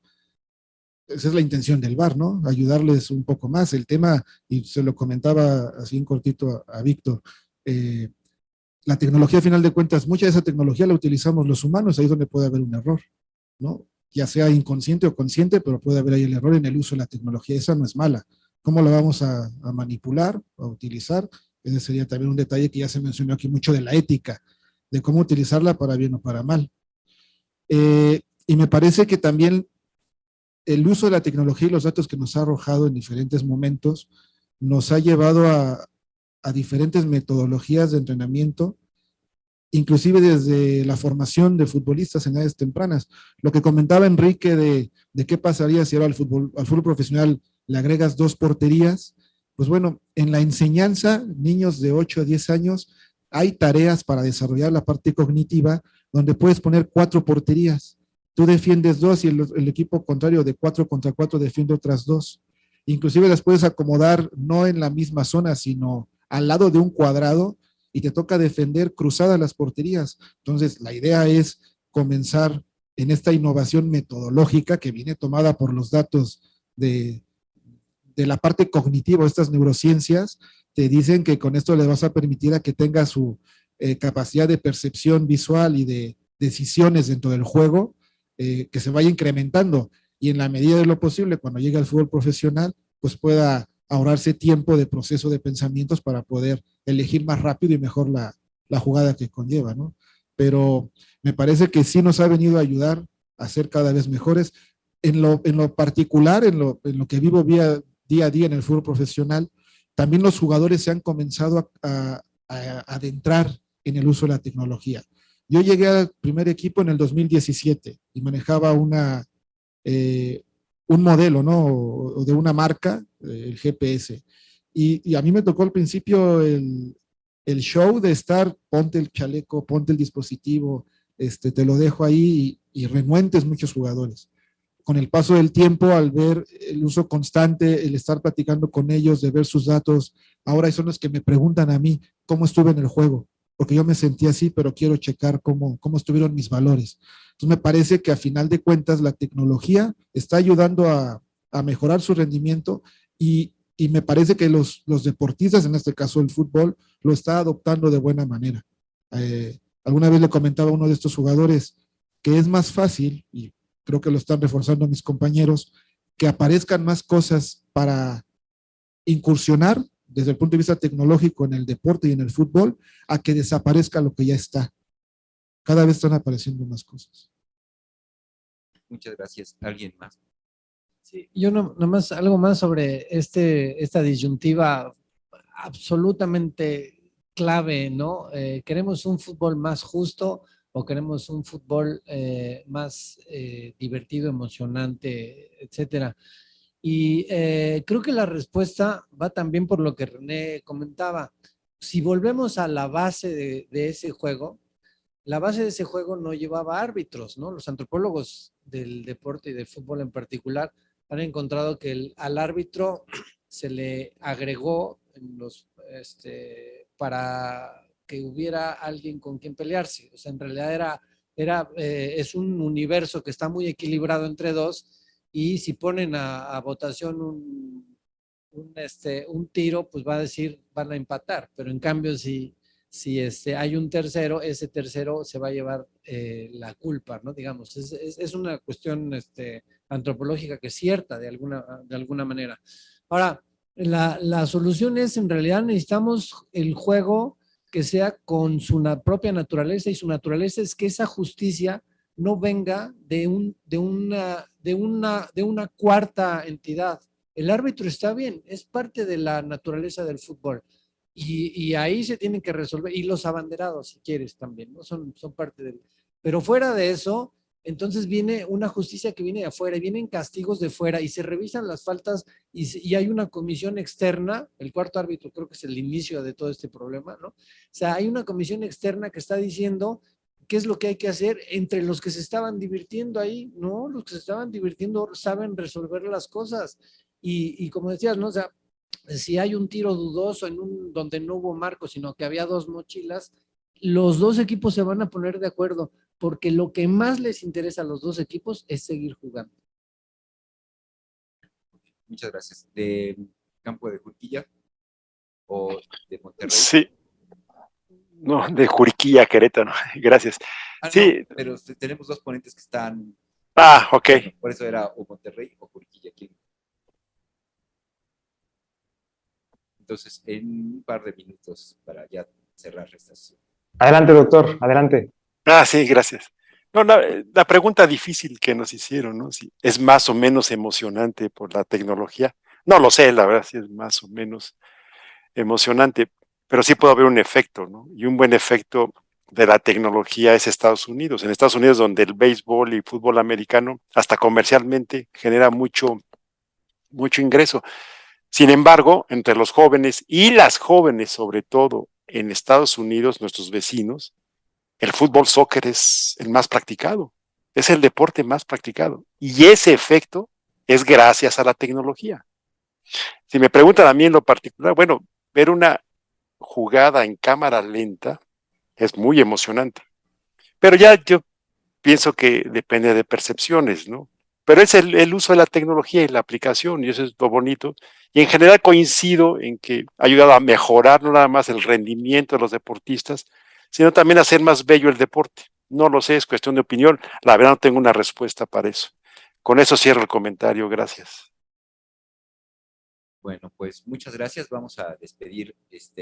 Esa es la intención del VAR, ¿no? Ayudarles un poco más. El tema, y se lo comentaba así en cortito a Víctor, la tecnología, a final de cuentas, mucha de esa tecnología la utilizamos los humanos, ahí es donde puede haber un error, ¿no? Ya sea inconsciente o consciente, pero puede haber ahí el error en el uso de la tecnología. Esa no es mala. ¿Cómo la vamos a manipular, a utilizar? Ese sería también un detalle que ya se mencionó aquí mucho de la ética, de cómo utilizarla para bien o para mal. Y me parece que también el uso de la tecnología y los datos que nos ha arrojado en diferentes momentos nos ha llevado a diferentes metodologías de entrenamiento, inclusive desde la formación de futbolistas en edades tempranas. Lo que comentaba Enrique de qué pasaría si ahora al fútbol profesional le agregas 2 porterías, pues bueno, en la enseñanza, niños de 8 a 10 años, hay tareas para desarrollar la parte cognitiva donde puedes poner 4 porterías. Tú defiendes 2 y el equipo contrario de 4 contra 4 defiende otras 2. Inclusive las puedes acomodar no en la misma zona, sino al lado de un cuadrado y te toca defender cruzadas las porterías. Entonces, la idea es comenzar en esta innovación metodológica que viene tomada por los datos de la parte cognitiva, estas neurociencias, te dicen que con esto le vas a permitir a que tenga su capacidad de percepción visual y de decisiones dentro del juego, que se vaya incrementando y en la medida de lo posible, cuando llegue al fútbol profesional, pues pueda ahorrarse tiempo de proceso de pensamientos para poder elegir más rápido y mejor la jugada que conlleva, ¿no? Pero me parece que sí nos ha venido a ayudar a ser cada vez mejores. En lo particular, en lo que vivo día a día en el fútbol profesional, también los jugadores se han comenzado a adentrar en el uso de la tecnología. Yo llegué al primer equipo en el 2017 y manejaba un modelo, ¿no? O de una marca, el GPS. Y a mí me tocó al principio el show de estar, ponte el chaleco, ponte el dispositivo, te lo dejo ahí y renuentes muchos jugadores. Con el paso del tiempo, al ver el uso constante, el estar platicando con ellos, de ver sus datos, ahora son los que me preguntan a mí cómo estuve en el juego, porque yo me sentí así, pero quiero checar cómo estuvieron mis valores. Entonces me parece que a final de cuentas la tecnología está ayudando a mejorar su rendimiento y me parece que los deportistas, en este caso el fútbol, lo está adoptando de buena manera. Alguna vez le comentaba a uno de estos jugadores que es más fácil, y creo que lo están reforzando mis compañeros, que aparezcan más cosas para incursionar desde el punto de vista tecnológico en el deporte y en el fútbol, a que desaparezca lo que ya está. Cada vez están apareciendo más cosas. Muchas gracias. ¿Alguien más? Sí, yo nomás algo más sobre esta disyuntiva absolutamente clave, ¿no? ¿Queremos un fútbol más justo o queremos un fútbol más divertido, emocionante, etcétera? Y creo que la respuesta va también por lo que René comentaba. Si volvemos a la base de ese juego, la base de ese juego no llevaba árbitros, ¿no? Los antropólogos del deporte y del fútbol en particular han encontrado que al árbitro se le agregó para que hubiera alguien con quien pelearse. O sea, en realidad es un universo que está muy equilibrado entre dos, y si ponen a votación un tiro, pues va a decir, van a empatar, pero en cambio si hay un tercero, ese tercero se va a llevar la culpa, ¿no? Digamos, es una cuestión antropológica que es cierta de alguna manera. Ahora, la solución es, en realidad necesitamos el juego que sea con su propia naturaleza, y su naturaleza es que esa justicia no venga de una cuarta entidad. El árbitro está bien, es parte de la naturaleza del fútbol. Y ahí se tienen que resolver, y los abanderados, si quieres, también, ¿no? Son parte del... Pero fuera de eso, entonces viene una justicia que viene de afuera, y vienen castigos de fuera, y se revisan las faltas, y hay una comisión externa. El cuarto árbitro creo que es el inicio de todo este problema, ¿no? O sea, hay una comisión externa que está diciendo qué es lo que hay que hacer entre los que se estaban divirtiendo ahí, ¿no? Los que se estaban divirtiendo saben resolver las cosas, y como decías, ¿no? O sea, si hay un tiro dudoso donde no hubo marco, sino que había dos mochilas, los dos equipos se van a poner de acuerdo, porque lo que más les interesa a los dos equipos es seguir jugando. Muchas gracias. ¿Del campo de Juriquilla o de Monterrey? Sí. No, de Juriquilla, Querétaro. Gracias. Sí. No, pero tenemos dos ponentes que están... Ok. Por eso era o Monterrey o Juriquilla. Entonces, en un par de minutos para ya cerrar esta sesión. Adelante, doctor, adelante. Sí, gracias. No, la pregunta difícil que nos hicieron, ¿no? Si es más o menos emocionante por la tecnología. No lo sé, la verdad, si es más o menos emocionante, pero sí puede haber un efecto, ¿no? Y un buen efecto de la tecnología es Estados Unidos. En Estados Unidos, donde el béisbol y fútbol americano, hasta comercialmente, genera mucho ingreso. Sin embargo, entre los jóvenes y las jóvenes, sobre todo en Estados Unidos, nuestros vecinos, el fútbol soccer es el más practicado, es el deporte más practicado. Y ese efecto es gracias a la tecnología. Si me preguntan a mí en lo particular, bueno, ver una jugada en cámara lenta es muy emocionante. Pero ya yo pienso que depende de percepciones, ¿no? Pero es el uso de la tecnología y la aplicación, y eso es lo bonito. Y en general coincido en que ha ayudado a mejorar no nada más el rendimiento de los deportistas, sino también a hacer más bello el deporte. No lo sé, es cuestión de opinión. La verdad no tengo una respuesta para eso. Con eso cierro el comentario. Gracias. Bueno, pues muchas gracias. Vamos a despedir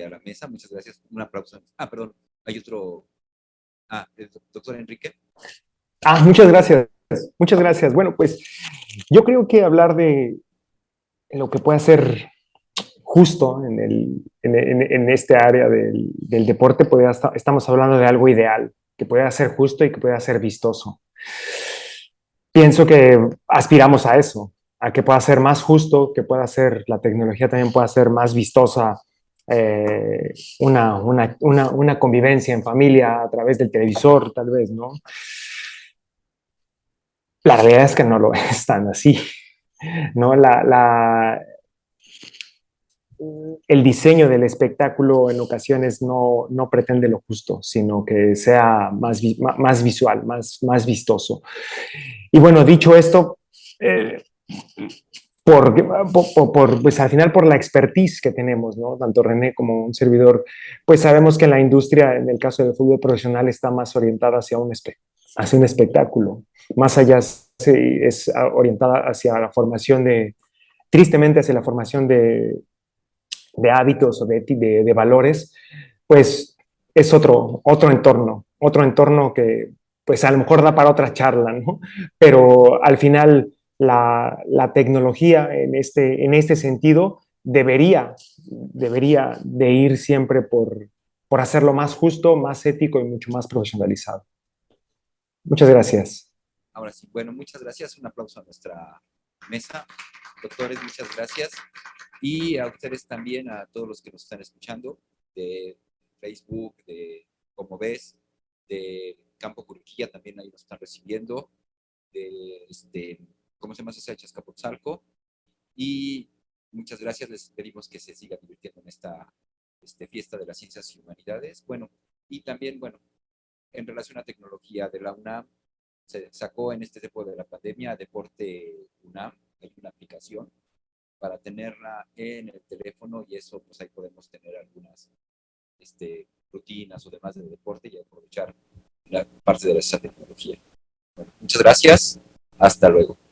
a la mesa. Muchas gracias. Un aplauso. Ah, perdón. Hay otro. Ah, el doctor Enrique. Muchas gracias. Muchas gracias. Bueno, pues yo creo que hablar de lo que puede ser justo en este área del deporte, estamos hablando de algo ideal, que pueda ser justo y que pueda ser vistoso. Pienso que aspiramos a eso, a que pueda ser más justo, que pueda ser, la tecnología también pueda ser más vistosa, una convivencia en familia a través del televisor, tal vez, ¿no? La realidad es que no lo es tan así, ¿no? El diseño del espectáculo en ocasiones no pretende lo justo, sino que sea más visual, más vistoso. Y bueno, dicho esto, pues al final por la expertise que tenemos, ¿no? Tanto René como un servidor, pues sabemos que la industria, en el caso del fútbol profesional, está más orientada hacia un espectáculo. Más allá es orientada hacia la formación tristemente hacia la formación de hábitos o de valores, pues es otro entorno que pues a lo mejor da para otra charla, ¿no? Pero al final la tecnología en este sentido debería de ir siempre por hacerlo más justo, más ético y mucho más profesionalizado. Muchas gracias. Ahora sí, bueno, muchas gracias. Un aplauso a nuestra mesa. Doctores, muchas gracias. Y a ustedes también, a todos los que nos están escuchando, de Facebook, de Como Ves, de Campo Curuquilla, también ahí nos están recibiendo, de ¿cómo se llama? CCH Azcapotzalco. Y muchas gracias, les pedimos que se sigan divirtiendo en esta fiesta de las ciencias y humanidades. Bueno, y también, bueno, en relación a tecnología de la UNAM, se sacó en este tiempo de la pandemia Deporte UNAM, hay una aplicación para tenerla en el teléfono y eso, pues ahí podemos tener algunas rutinas o demás de deporte y aprovechar la parte de esa tecnología. Bueno, muchas gracias, hasta luego.